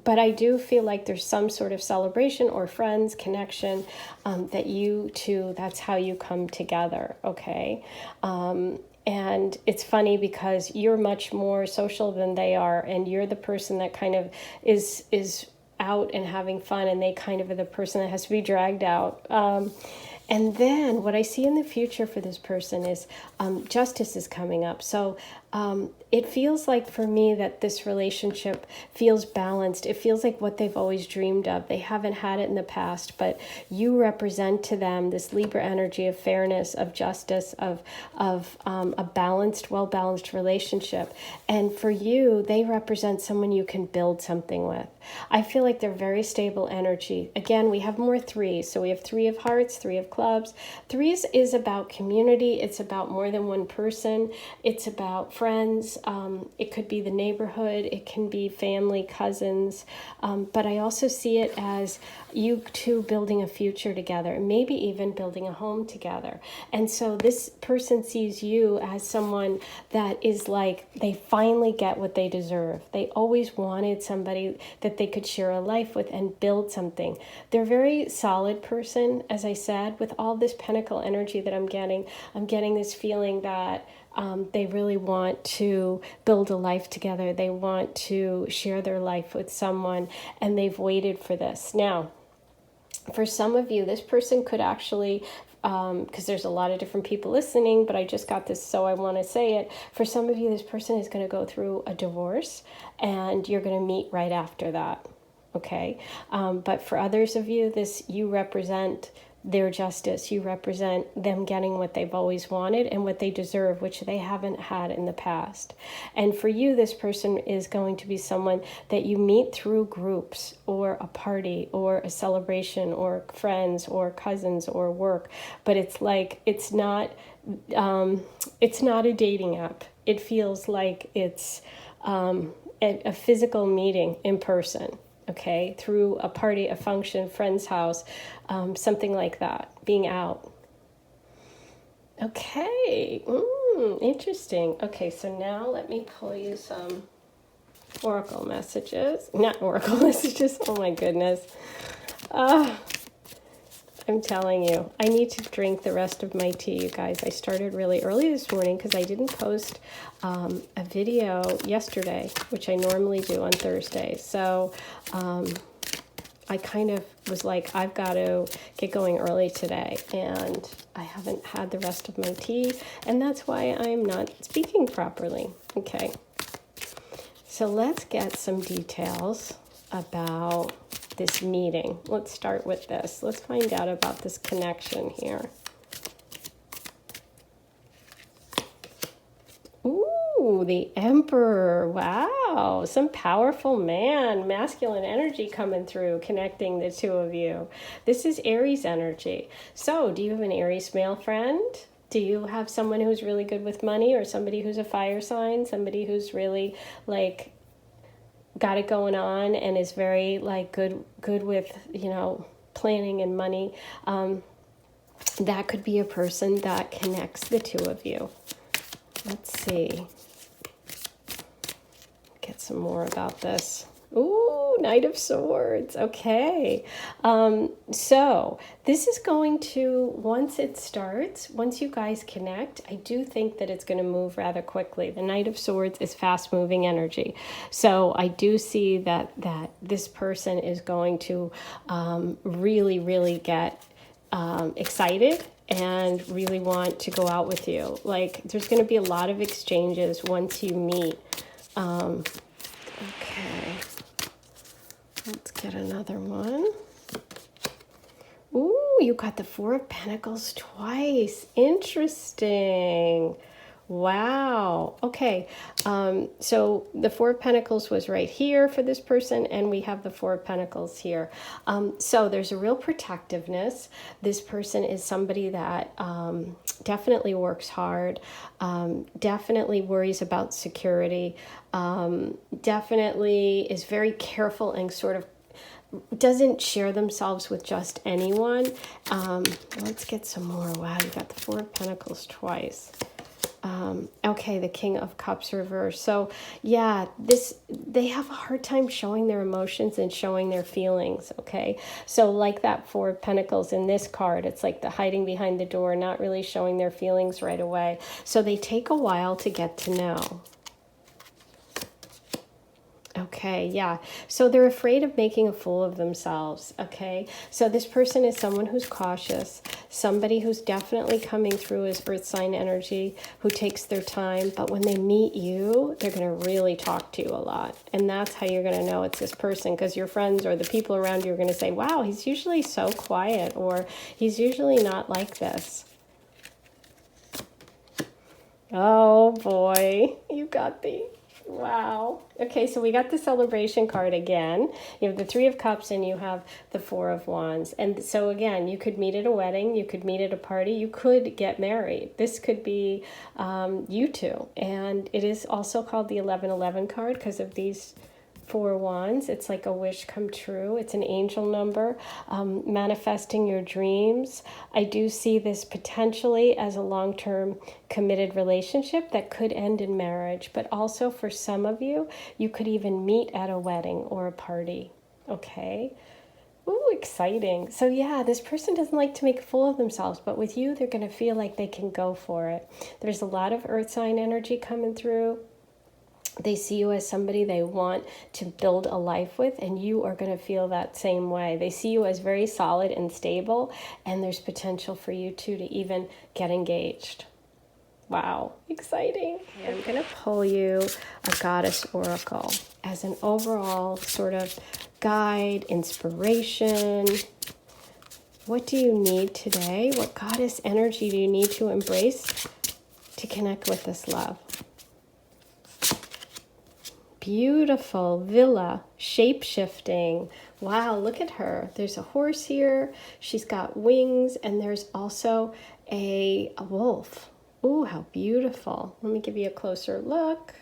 A: But I do feel like there's some sort of celebration or friends connection that you two, that's how you come together, okay? And it's funny because you're much more social than they are, and you're the person that kind of is out and having fun, and they kind of are the person that has to be dragged out. And then what I see in the future for this person is justice is coming up. So it feels like for me that this relationship feels balanced. It feels like what they've always dreamed of. They haven't had it in the past, but you represent to them this Libra energy of fairness, of justice, of a balanced, well-balanced relationship. And for you, they represent someone you can build something with. I feel like they're very stable energy. Again, we have more threes. So we have 3 of hearts, 3 of clubs. Threes is about community. It's about more than one person. It's about friends. It could be the neighborhood. It can be family, cousins. But I also see it as you two building a future together, maybe even building a home together. And so this person sees you as someone that is like, they finally get what they deserve. They always wanted somebody that they could share a life with and build something. They're a very solid person, as I said, with all this Pentacle energy that I'm getting this feeling that they really want to build a life together. They want to share their life with someone, and they've waited for this. Now, for some of you, this person could actually, because there's a lot of different people listening, but I just got this, so I want to say it. For some of you, this person is going to go through a divorce, and you're going to meet right after that, okay? But for others of you, you represent their justice. You represent them getting what they've always wanted and what they deserve, which they haven't had in the past. And for you, this person is going to be someone that you meet through groups or a party or a celebration or friends or cousins or work. But it's like, it's not a dating app. It feels like it's a physical meeting in person. Okay, through a party, a function, friend's house, something like that, being out. Okay, interesting. Okay, so now let me pull you some oracle messages. Not oracle messages, oh my goodness. I'm telling you, I need to drink the rest of my tea, you guys. I started really early this morning because I didn't post a video yesterday, which I normally do on Thursday. So I kind of was like, I've got to get going early today, and I haven't had the rest of my tea, and that's why I'm not speaking properly. Okay, so let's get some details about this meeting. Let's start with this. Let's find out about this connection here. Ooh, the Emperor. Wow, some powerful man, masculine energy coming through, connecting the two of you. This is Aries energy. So, do you have an Aries male friend? Do you have someone who's really good with money, or somebody who's a fire sign, somebody who's really like got it going on and is very like good with, planning and money? That could be a person that connects the two of you. Let's see. Get some more about this. Ooh, Knight of Swords. Okay. So this is going to, once it starts, once you guys connect, I do think that it's going to move rather quickly. The Knight of Swords is fast moving energy. So I do see that this person is going to really, really get excited and really want to go out with you. Like, there's going to be a lot of exchanges once you meet. Okay, let's get another one. Ooh, you got the Four of Pentacles twice. Interesting. Wow. Okay. So the Four of Pentacles was right here for this person, and we have the Four of Pentacles here. So there's a real protectiveness. This person is somebody that definitely works hard, definitely worries about security, definitely is very careful and sort of doesn't share themselves with just anyone. Let's get some more. Wow, you got the Four of Pentacles twice. Okay, the King of Cups reverse. So yeah, they have a hard time showing their emotions and showing their feelings. Okay, so like that Four of Pentacles in this card, it's like the hiding behind the door, not really showing their feelings right away. So they take a while to get to know. Okay, yeah. So they're afraid of making a fool of themselves, okay? So this person is someone who's cautious, somebody who's definitely coming through as earth sign energy, who takes their time, but when they meet you, they're going to really talk to you a lot. And that's how you're going to know it's this person, because your friends or the people around you are going to say, wow, he's usually so quiet, or he's usually not like this. Oh boy, you got the... Wow. Okay, so we got the celebration card again. You have the Three of Cups and you have the Four of Wands. And so again, you could meet at a wedding, you could meet at a party, you could get married. This could be you two. And it is also called the 1111 card because of these Four Wands. It's like a wish come true. It's an angel number, manifesting your dreams. I do see this potentially as a long-term committed relationship that could end in marriage, but also for some of you, you could even meet at a wedding or a party. Okay. Ooh, exciting. So yeah, this person doesn't like to make a fool of themselves, but with you, they're going to feel like they can go for it. There's a lot of earth sign energy coming through. They see you as somebody they want to build a life with, and you are going to feel that same way. They see you as very solid and stable, and there's potential for you two to even get engaged. Wow, exciting. I'm going to pull you a goddess oracle as an overall sort of guide, inspiration. What do you need today? What goddess energy do you need to embrace to connect with this love? Beautiful Villa, shape-shifting. Wow, look at her. There's a horse here. She's got wings, and there's also a wolf. Ooh, how beautiful. Let me give you a closer look.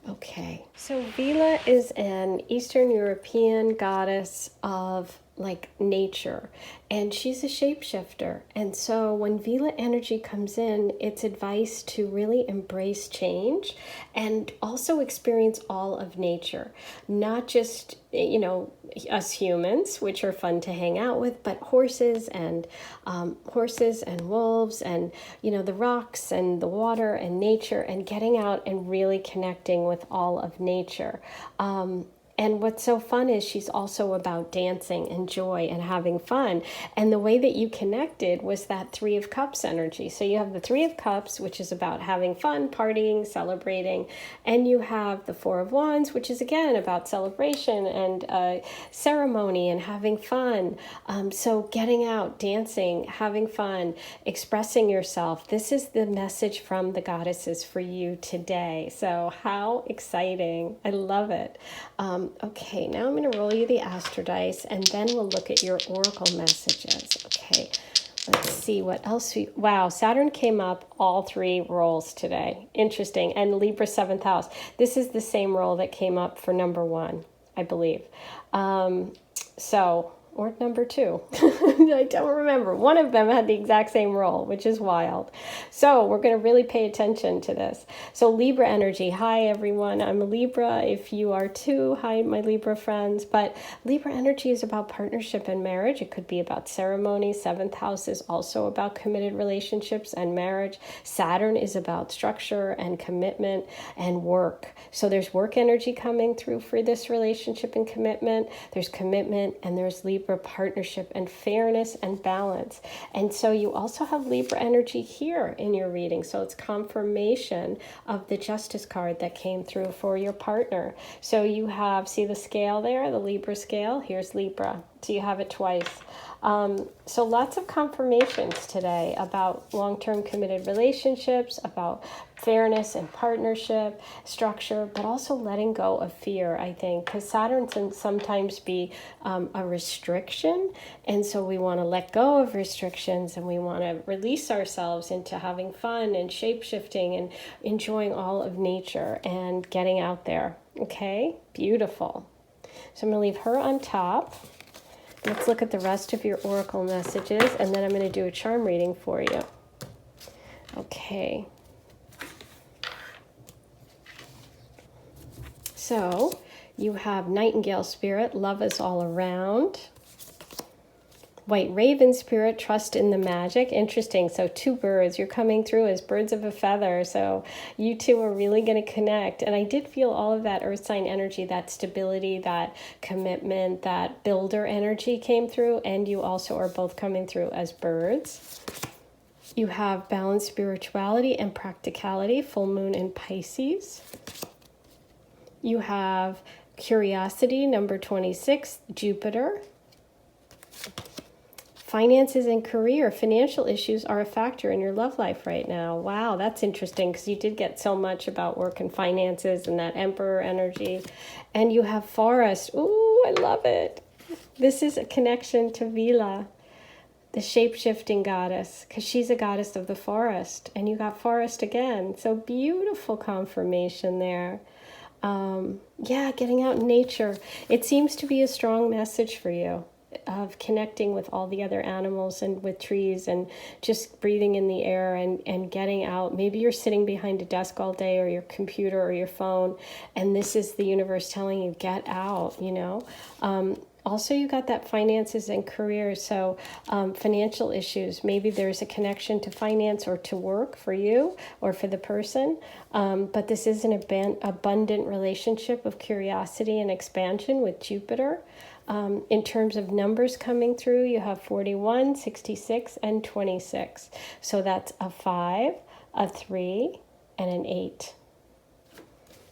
A: Okay, so Vila is an Eastern European goddess of like nature, and she's a shapeshifter. And so when Vila energy comes in, it's advice to really embrace change and also experience all of nature, not just, you know, us humans, which are fun to hang out with, but horses and wolves and, you know, the rocks and the water and nature, and getting out and really connecting with all of nature. And what's so fun is she's also about dancing and joy and having fun. And the way that you connected was that Three of Cups energy. So you have the Three of Cups, which is about having fun, partying, celebrating. And you have the Four of Wands, which is again about celebration and ceremony and having fun. So getting out, dancing, having fun, expressing yourself. This is the message from the goddesses for you today. So how exciting. I love it. Okay, now I'm going to roll you the astro dice, and then we'll look at your oracle messages. Okay, let's see what else. Wow, Saturn came up all three rolls today. Interesting. And Libra 7th house. This is the same roll that came up for number 1, I believe. Or number 2. I don't remember. One of them had the exact same role, which is wild. So we're going to really pay attention to this. So Libra energy. Hi, everyone. I'm a Libra. If you are too, hi, my Libra friends. But Libra energy is about partnership and marriage. It could be about ceremony. 7th house is also about committed relationships and marriage. Saturn is about structure and commitment and work. So there's work energy coming through for this relationship and commitment. There's commitment, and there's Libra partnership and fairness fairness and balance. And so you also have Libra energy here in your reading. So it's confirmation of the Justice card that came through for your partner. So you have, see the scale there, the Libra scale? Here's Libra. So you have it twice. So lots of confirmations today about long-term committed relationships, about fairness and partnership, structure, but also letting go of fear, I think, because Saturn can sometimes be a restriction. And so we want to let go of restrictions and we want to release ourselves into having fun and shape-shifting and enjoying all of nature and getting out there. Okay, beautiful. So I'm going to leave her on top. Let's look at the rest of your oracle messages, and then I'm going to do a charm reading for you. Okay. So you have Nightingale Spirit, love is all around. White Raven Spirit, trust in the magic. Interesting. So two birds, you're coming through as birds of a feather. So you two are really going to connect. And I did feel all of that earth sign energy, that stability, that commitment, that builder energy came through. And you also are both coming through as birds. You have balanced spirituality and practicality, full moon in Pisces. You have curiosity, number 26, Jupiter. Finances and career, financial issues are a factor in your love life right now. Wow, that's interesting because you did get so much about work and finances and that Emperor energy. And you have Forest. Ooh, I love it. This is a connection to Vila, the shape-shifting goddess, because she's a goddess of the forest. And you got Forest again. So beautiful confirmation there. Yeah, getting out in nature. It seems to be a strong message for you, of connecting with all the other animals and with trees and just breathing in the air and getting out. Maybe you're sitting behind a desk all day or your computer or your phone, and this is the universe telling you, get out, you know. Also, you got that finances and career, so financial issues. Maybe there's a connection to finance or to work for you or for the person, but this is an abundant relationship of curiosity and expansion with Jupiter. In terms of numbers coming through, you have 41, 66, and 26. So that's a 5, a 3, and an 8.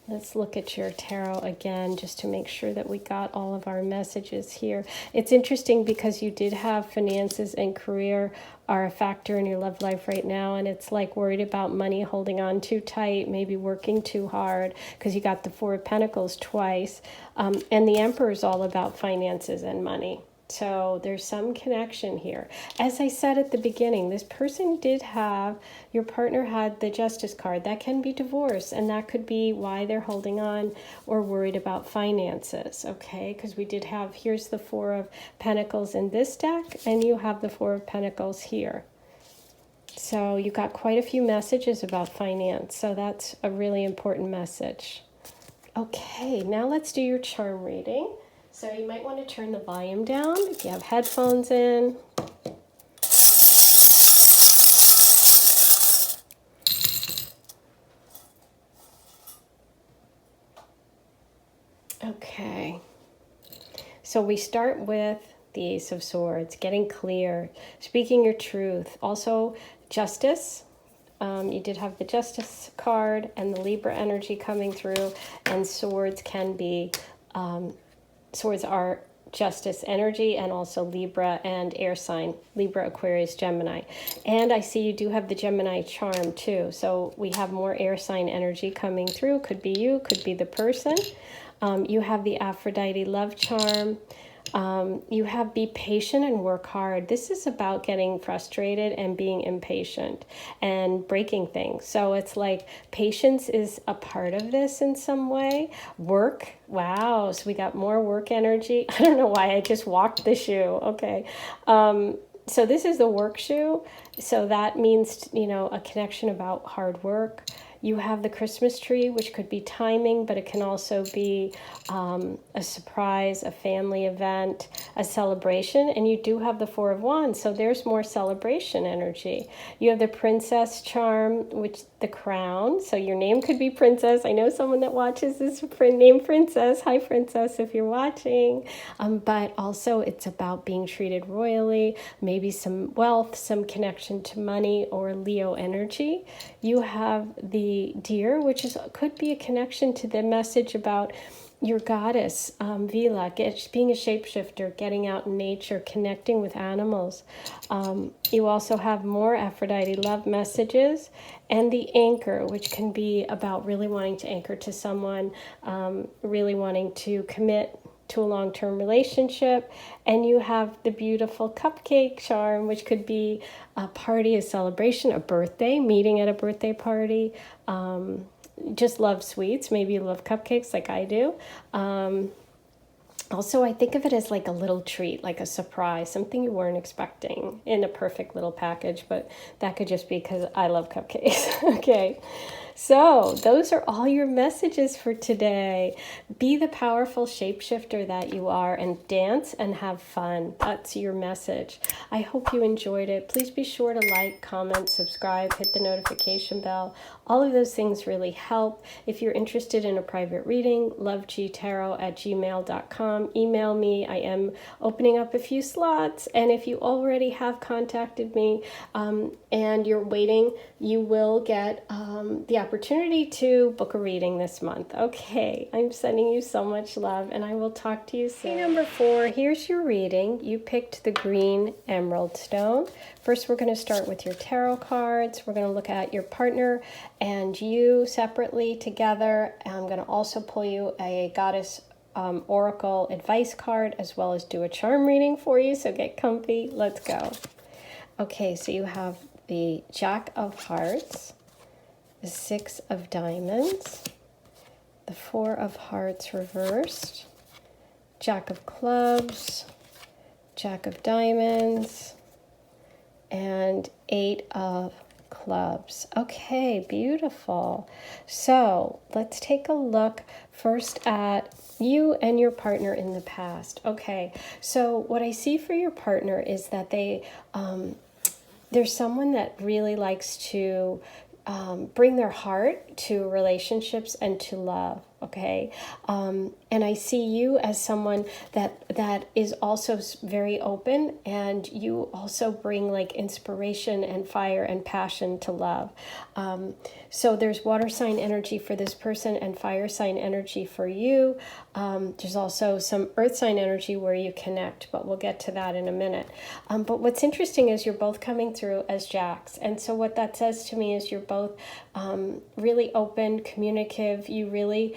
A: Let's look at your tarot again just to make sure that we got all of our messages here. It's interesting because you did have finances and career are a factor in your love life right now, and it's like worried about money, holding on too tight, maybe working too hard, because you got the Four of Pentacles twice, and the Emperor is all about finances and money. So there's some connection here. As I said at the beginning, this person did have, your partner had the Justice card. That can be divorce, and that could be why they're holding on or worried about finances, okay? Because we did have, here's the Four of Pentacles in this deck, and you have the Four of Pentacles here. So you got quite a few messages about finance, so that's a really important message. Okay, now let's do your charm reading. So you might want to turn the volume down if you have headphones in. Okay. So we start with the Ace of Swords, getting clear, speaking your truth. Also, justice. You did have the Justice card and the Libra energy coming through, and swords can be... swords are justice energy, and also Libra and air sign, Libra, Aquarius, Gemini. And I see you do have the Gemini charm too. So we have more air sign energy coming through. Could be you, could be the person. You have the Aphrodite love charm. You have be patient and work hard. This is about getting frustrated and being impatient and breaking things. So it's like patience is a part of this in some way. Work. Wow. So we got more work energy. I don't know why I just walked the shoe. Okay. So this is the work shoe. So that means, you know, a connection about hard work. You have the Christmas tree, which could be timing, but it can also be a surprise, a family event, a celebration. And you do have the Four of Wands, so there's more celebration energy. You have the Princess charm, which the crown. So your name could be Princess. I know someone that watches this named Princess. Hi, Princess, if you're watching. But also it's about being treated royally, maybe some wealth, some connection to money, or Leo energy. You have the deer, which could be a connection to the message about your goddess, Vila, being a shapeshifter, getting out in nature, connecting with animals. You also have more Aphrodite love messages, and the anchor, which can be about really wanting to anchor to someone, really wanting to commit to a long-term relationship. And you have the beautiful cupcake charm, which could be a party, a celebration, a birthday, meeting at a birthday party, just love sweets. Maybe you love cupcakes like I do. Also, I think of it as like a little treat, like a surprise, something you weren't expecting in a perfect little package, but that could just be because I love cupcakes. Okay. So those are all your messages for today. Be the powerful shapeshifter that you are and dance and have fun. That's your message. I hope you enjoyed it. Please be sure to like, comment, subscribe, hit the notification bell. All of those things really help. If you're interested in a private reading, lovegtarot@gmail.com. Email me. I am opening up a few slots. And if you already have contacted me and you're waiting, you will get the opportunity to book a reading this month. Okay, I'm sending you so much love, and I will talk to you soon. Okay, number 4, here's your reading. You picked the green emerald stone. First, we're going to start with your tarot cards. We're going to look at your partner and you separately together. I'm going to also pull you a goddess oracle advice card, as well as do a charm reading for you, so get comfy. Let's go. Okay, so you have the Jack of Hearts, the 6 of Diamonds, the 4 of Hearts reversed, Jack of Clubs, Jack of Diamonds, and 8 of Clubs. Okay, beautiful. So let's take a look first at you and your partner in the past. Okay, so what I see for your partner is that there's someone that really likes to bring their heart to relationships and to love. Okay, and I see you as someone that is also very open, and you also bring like inspiration and fire and passion to love. So there's water sign energy for this person and fire sign energy for you. There's also some earth sign energy where you connect, but we'll get to that in a minute. But what's interesting is you're both coming through as Jacks, and so what that says to me is you're both really open, communicative. You really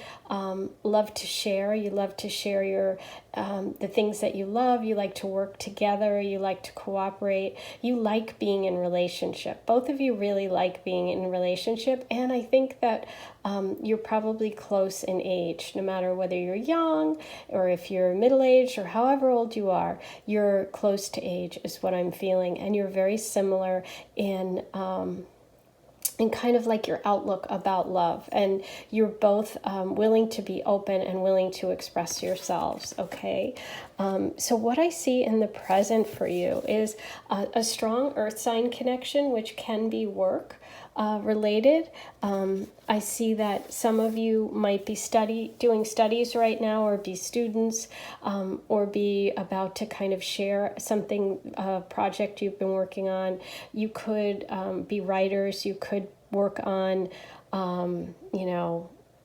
A: love to share. You love to share your the things that you love. You like to work together. You like to cooperate. You like being in relationship. Both of you really like being in relationship, and I think that you're probably close in age. No matter whether you're young or if you're middle-aged or however old you are, you're close to age is what I'm feeling, and you're very similar in kind of like your outlook about love, and you're both willing to be open and willing to express yourselves. Okay, so what I see in the present for you is a strong earth sign connection, which can be work related. I see that some of you might be doing studies right now, or be students, or be about to kind of share something, a project you've been working on. You could be writers. You could work on,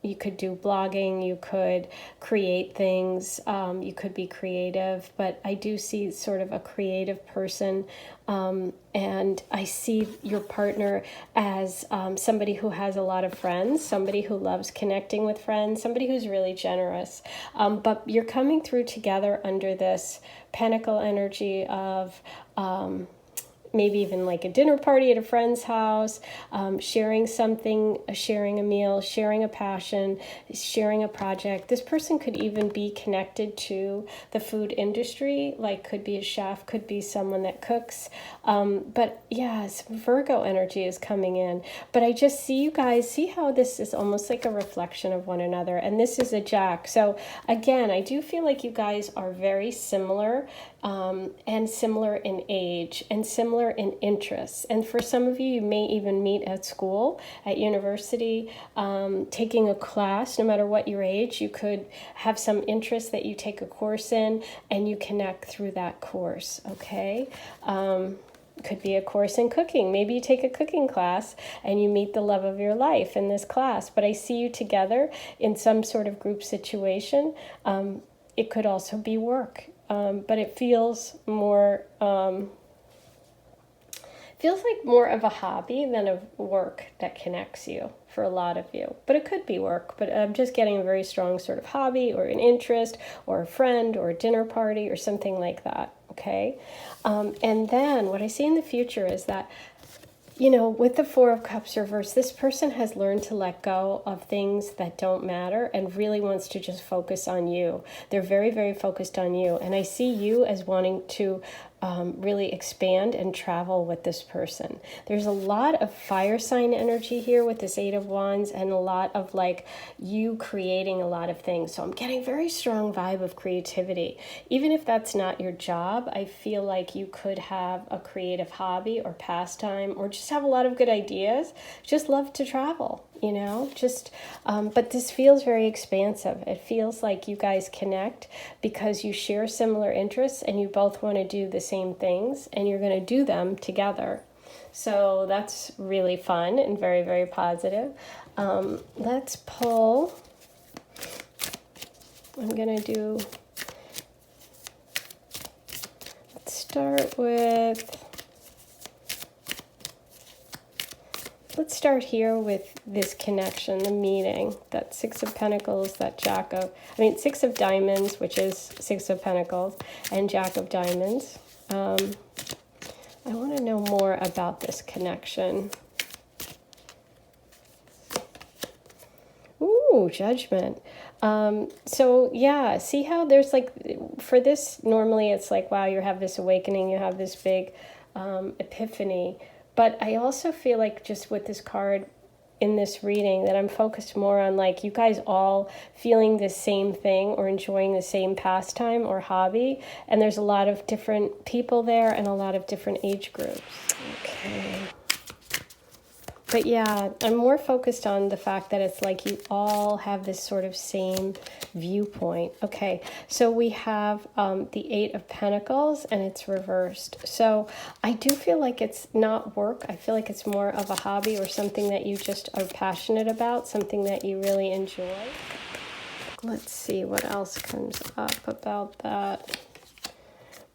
A: you could do blogging, you could create things, you could be creative, but I do see sort of a creative person, and I see your partner as somebody who has a lot of friends, somebody who loves connecting with friends, somebody who's really generous, but you're coming through together under this pentacle energy of maybe even like a dinner party at a friend's house, sharing something, sharing a meal, sharing a passion, sharing a project. This person could even be connected to the food industry, like could be a chef, could be someone that cooks. But yeah, some Virgo energy is coming in. But I just see you guys, see how this is almost like a reflection of one another. And this is a Jack. So again, I do feel like you guys are very similar and similar in age and similar in interests. And for some of you, you may even meet at school, at university, taking a class. No matter what your age, you could have some interest that you take a course in and you connect through that course, okay? Could be a course in cooking. Maybe you take a cooking class and you meet the love of your life in this class. But I see you together in some sort of group situation. It could also be work, but it feels more like more of a hobby than a work that connects you for a lot of you. But it could be work. But I'm just getting a very strong sort of hobby or an interest or a friend or a dinner party or something like that. Okay, and then what I see in the future is that, you know, with the Four of Cups reversed, this person has learned to let go of things that don't matter and really wants to just focus on you. They're very, very focused on you. And I see you as wanting to really expand and travel with this person. There's a lot of fire sign energy here with this Eight of Wands and a lot of like you creating a lot of things. So I'm getting very strong vibe of creativity. Even if that's not your job, I feel like you could have a creative hobby or pastime or just have a lot of good ideas. Just love to travel, you know, just, but this feels very expansive. It feels like you guys connect because you share similar interests and you both want to do the same things and you're going to do them together. So that's really fun and very, very positive. Let's pull. I'm going to do, let's start with, let's start here with this connection, the meeting, that Six of Pentacles, that Six of Diamonds, which is Six of Pentacles, and Jack of Diamonds. I want to know more about this connection. Ooh, Judgment. So yeah, see how there's like, for this, normally it's like, wow, you have this awakening, you have this big epiphany. But I also feel like just with this card in this reading that I'm focused more on like you guys all feeling the same thing or enjoying the same pastime or hobby. And there's a lot of different people there and a lot of different age groups. Okay. But yeah, I'm more focused on the fact that it's like you all have this sort of same viewpoint. Okay, so we have the Eight of Pentacles and it's reversed. So I do feel like it's not work. I feel like it's more of a hobby or something that you just are passionate about, something that you really enjoy. Let's see what else comes up about that.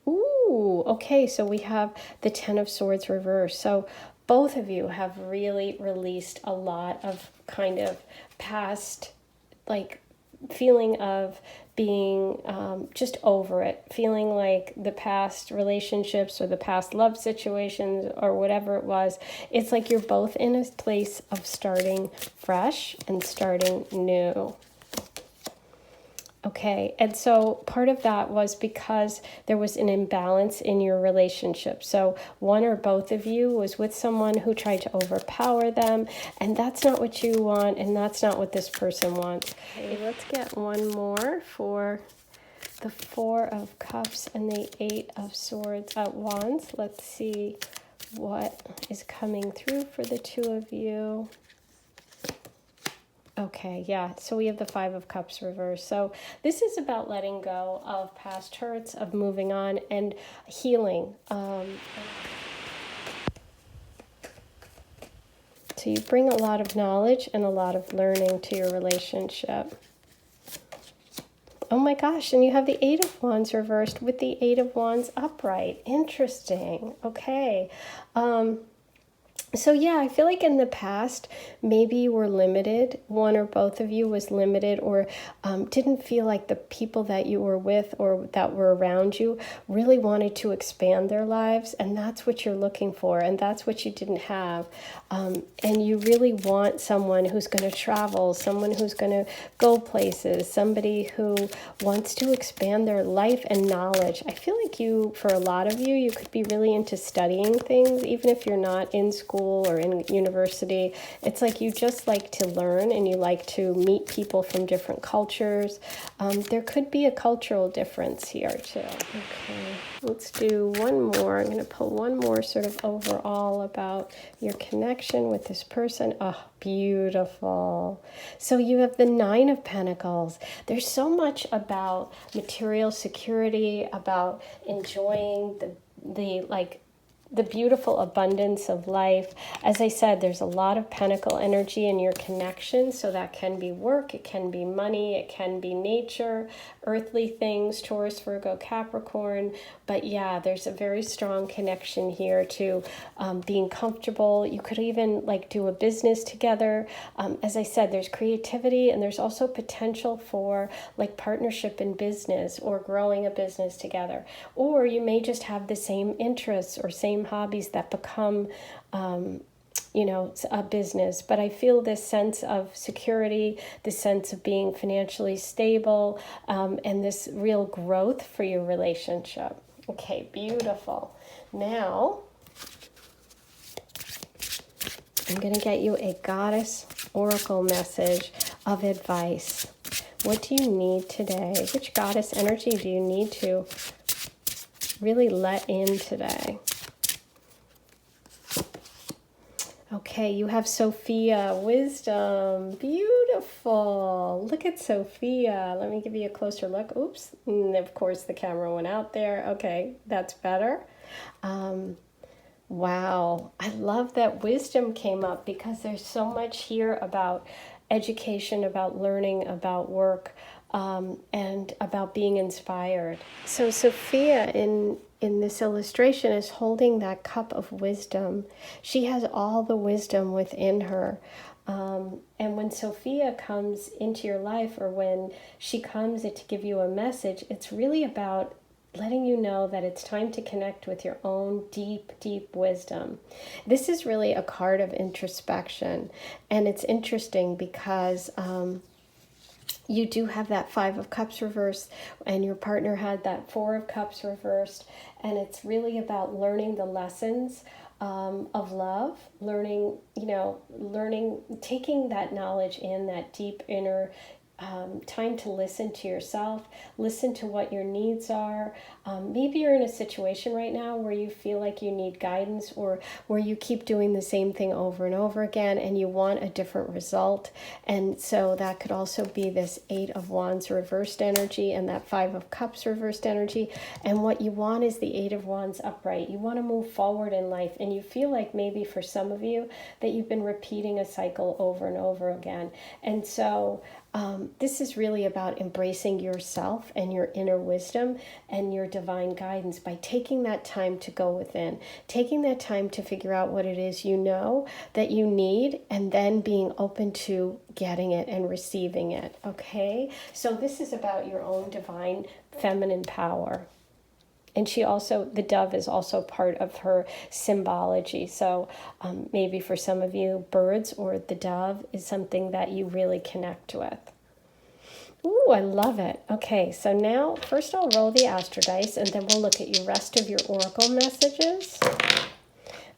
A: Ooh, okay, so we have the Ten of Swords reversed. So both of you have really released a lot of kind of past, like, feeling of being just over it, feeling like the past relationships or the past love situations or whatever it was, it's like you're both in a place of starting fresh and starting new. Okay, and so part of that was because there was an imbalance in your relationship. So one or both of you was with someone who tried to overpower them, and that's not what you want, and that's not what this person wants. Okay, let's get one more for the Four of Cups and the Eight of Swords at Wands. Let's see what is coming through for the two of you. Okay, yeah, so we have the Five of Cups reversed. So this is about letting go of past hurts, of moving on and healing. So you bring a lot of knowledge and a lot of learning to your relationship. Oh my gosh, and you have the Eight of Wands reversed with the Eight of Wands upright. Interesting. Okay. So yeah, I feel like in the past, maybe you were limited. One or both of you was limited or didn't feel like the people that you were with or that were around you really wanted to expand their lives. And that's what you're looking for. And that's what you didn't have. And you really want someone who's going to travel, someone who's going to go places, somebody who wants to expand their life and knowledge. I feel like you, for a lot of you, you could be really into studying things, even if you're not in school school or in university. It's like you just like to learn and you like to meet people from different cultures. There could be a cultural difference here too. Okay, let's do one more. I'm going to pull one more sort of overall about your connection with this person. Oh, beautiful. So you have the Nine of Pentacles. There's so much about material security, about enjoying the beautiful abundance of life. As I said, there's a lot of pentacle energy in your connection, so that can be work, it can be money, it can be nature, earthly things, Taurus, Virgo, Capricorn. But yeah, there's a very strong connection here to being comfortable. You could even like do a business together. As I said, there's creativity and there's also potential for like partnership in business or growing a business together. Or you may just have the same interests or same hobbies that become a business. But I feel this sense of security, this sense of being financially stable, and this real growth for your relationship. Okay, beautiful. Now I'm going to get you a goddess oracle message of advice. What do you need today? Which goddess energy do you need to really let in today? Okay, you have Sophia, wisdom, beautiful. Look at Sophia. Let me give you a closer look. Oops, and of course the camera went out there. Okay, that's better. Wow, I love that wisdom came up because there's so much here about education, about learning, about work, and about being inspired. So Sophia in this illustration is holding that cup of wisdom. She has all the wisdom within her. And when Sophia comes into your life, or when she comes to give you a message, it's really about letting you know that it's time to connect with your own deep, deep wisdom. This is really a card of introspection. And it's interesting because you do have that Five of Cups reversed, and your partner had that Four of Cups reversed. And it's really about learning the lessons of love, learning, taking that knowledge in, that deep inner time to listen to yourself, listen to what your needs are. Maybe you're in a situation right now where you feel like you need guidance, or where you keep doing the same thing over and over again and you want a different result. And so that could also be this Eight of Wands reversed energy and that Five of Cups reversed energy. And what you want is the Eight of Wands upright. You want to move forward in life, and you feel like maybe for some of you that you've been repeating a cycle over and over again. And so this is really about embracing yourself and your inner wisdom and your divine guidance by taking that time to go within, taking that time to figure out what it is you know that you need, and then being open to getting it and receiving it. Okay? So this is about your own divine feminine power. And the dove is also part of her symbology. So maybe for some of you, birds or the dove is something that you really connect with. Ooh, I love it. Okay, so now first I'll roll the astro dice, and then we'll look at your rest of your oracle messages.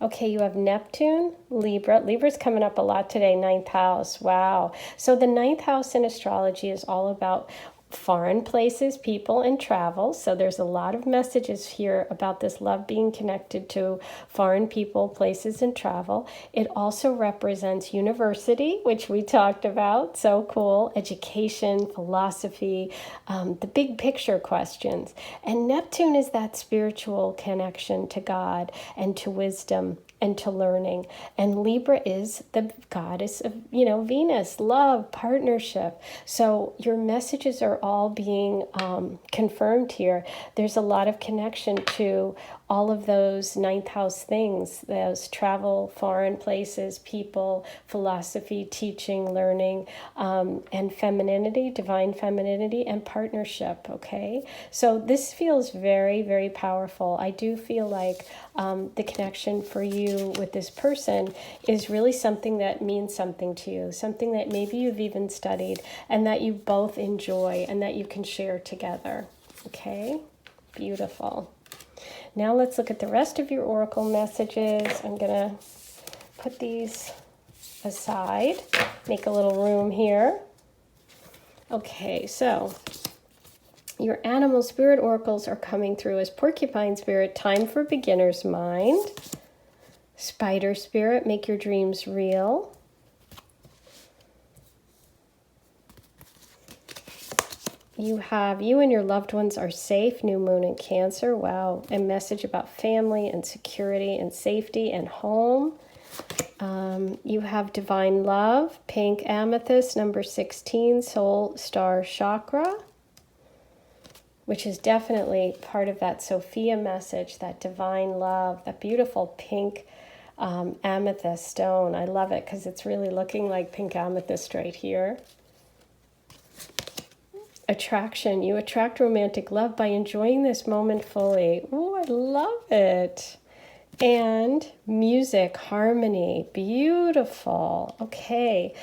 A: Okay, you have Neptune, Libra. Libra's coming up a lot today, 9th house. Wow. So the 9th house in astrology is all about foreign places, people, and travel. So there's a lot of messages here about this love being connected to foreign people, places, and travel. It also represents university, which we talked about. So cool. Education, philosophy, the big picture questions. And Neptune is that spiritual connection to God and to wisdom and to learning. And Libra is the goddess of, Venus, love, partnership. So your messages are all being confirmed here. There's a lot of connection to all of those 9th house things, those travel, foreign places, people, philosophy, teaching, learning, and femininity, divine femininity, and partnership, okay? So this feels very, very powerful. I do feel like the connection for you with this person is really something that means something to you, something that maybe you've even studied and that you both enjoy and that you can share together, okay? Beautiful. Now let's look at the rest of your oracle messages. I'm going to put these aside, make a little room here. Okay, so your animal spirit oracles are coming through as porcupine spirit, time for beginner's mind. Spider spirit, make your dreams real. You have, you and your loved ones are safe, new moon in Cancer. Wow, a message about family and security and safety and home. You have divine love, pink amethyst, number 16, soul star chakra, which is definitely part of that Sophia message, that divine love, that beautiful pink amethyst stone. I love it because it's really looking like pink amethyst right here. Attraction. You attract romantic love by enjoying this moment fully. Oh, I love it. And music, harmony, beautiful. Okay.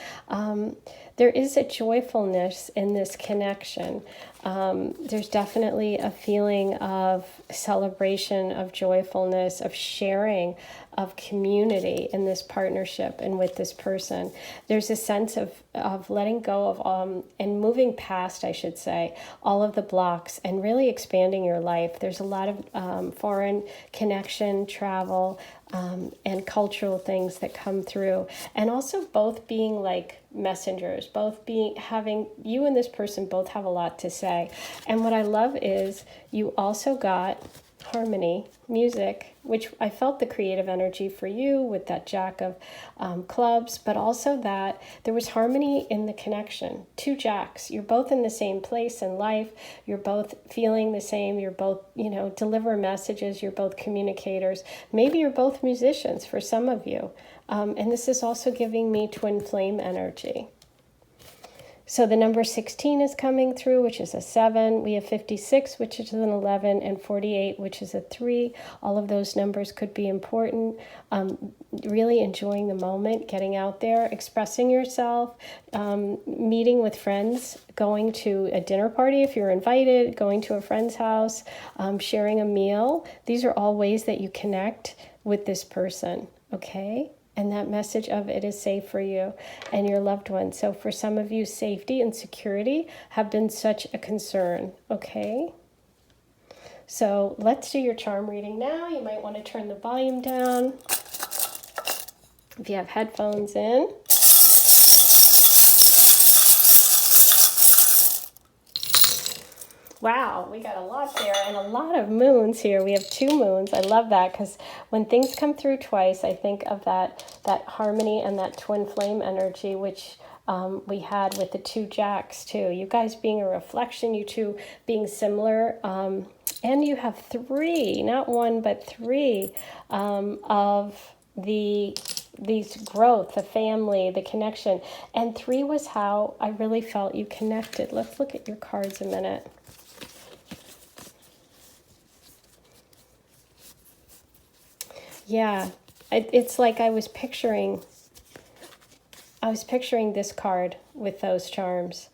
A: There is a joyfulness in this connection. There's definitely a feeling of celebration, of joyfulness, of sharing, of community in this partnership and with this person. There's a sense of letting go of, and moving past, I should say, all of the blocks and really expanding your life. There's a lot of foreign connection, travel, and cultural things that come through. And also both being like messengers, both having, you and this person both have a lot to say. And what I love is you also got harmony, music, which I felt the creative energy for you with that Jack of clubs, but also that there was harmony in the connection. Two jacks, you're both in the same place in life, you're both feeling the same, you're both, deliver messages, you're both communicators. Maybe you're both musicians for some of you. And this is also giving me twin flame energy. So the number 16 is coming through, which is a 7. We have 56, which is an 11, and 48, which is a 3. All of those numbers could be important. Really enjoying the moment, getting out there, expressing yourself, meeting with friends, going to a dinner party if you're invited, going to a friend's house, sharing a meal. These are all ways that you connect with this person, okay? And that message of it is safe for you and your loved one. So for some of you, safety and security have been such a concern, okay? So let's do your charm reading now. You might want to turn the volume down if you have headphones in. Wow, we got a lot there and a lot of moons here. We have 2 moons. I love that because when things come through twice, I think of that harmony and that twin flame energy, which we had with the 2 jacks too. You guys being a reflection, you two being similar. And you have 3, not 1, but 3 of these growth, the family, the connection. And 3 was how I really felt you connected. Let's look at your cards a minute. Yeah, it's like I was picturing this card with those charms.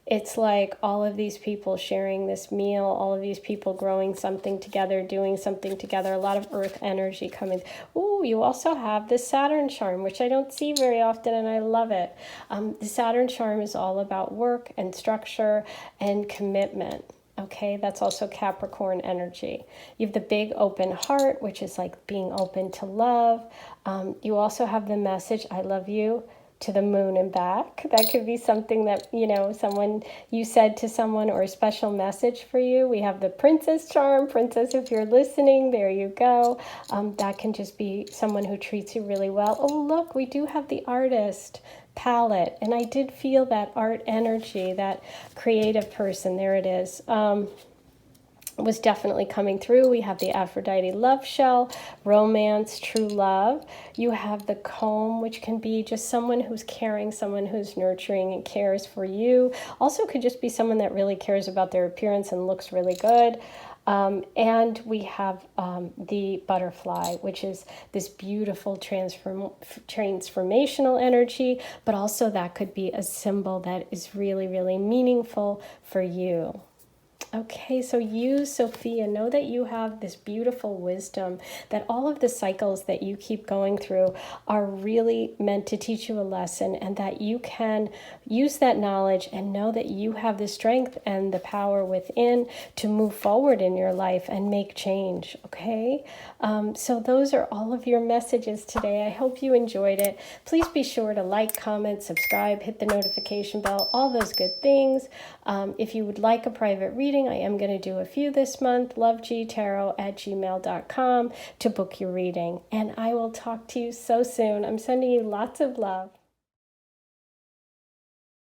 A: It's like all of these people sharing this meal, all of these people growing something together, doing something together, a lot of earth energy coming. Ooh, you also have the Saturn charm, which I don't see very often, and I love it. The Saturn charm is all about work and structure and commitment. Okay, that's also Capricorn energy. You have the big open heart, which is like being open to love. You also have the message, I love you, to the moon and back. That could be something that, you said to someone, or a special message for you. We have the princess charm. Princess, if you're listening, there you go. That can just be someone who treats you really well. Oh, look, we do have the artist palette, and I did feel that art energy, that creative person. There it is. Was definitely coming through. We have the Aphrodite love shell, romance, true love. You have the comb, which can be just someone who's caring, someone who's nurturing and cares for you. Also could just be someone that really cares about their appearance and looks really good. And we have the butterfly, which is this beautiful transformational energy, but also that could be a symbol that is really, really meaningful for you. Okay, so you, Sophia, know that you have this beautiful wisdom, that all of the cycles that you keep going through are really meant to teach you a lesson, and that you can use that knowledge and know that you have the strength and the power within to move forward in your life and make change, okay? So those are all of your messages today. I hope you enjoyed it. Please be sure to like, comment, subscribe, hit the notification bell, all those good things. If you would like a private reading, I am going to do a few this month. lovegtarot@gmail.com to book your reading. And I will talk to you so soon. I'm sending you lots of love.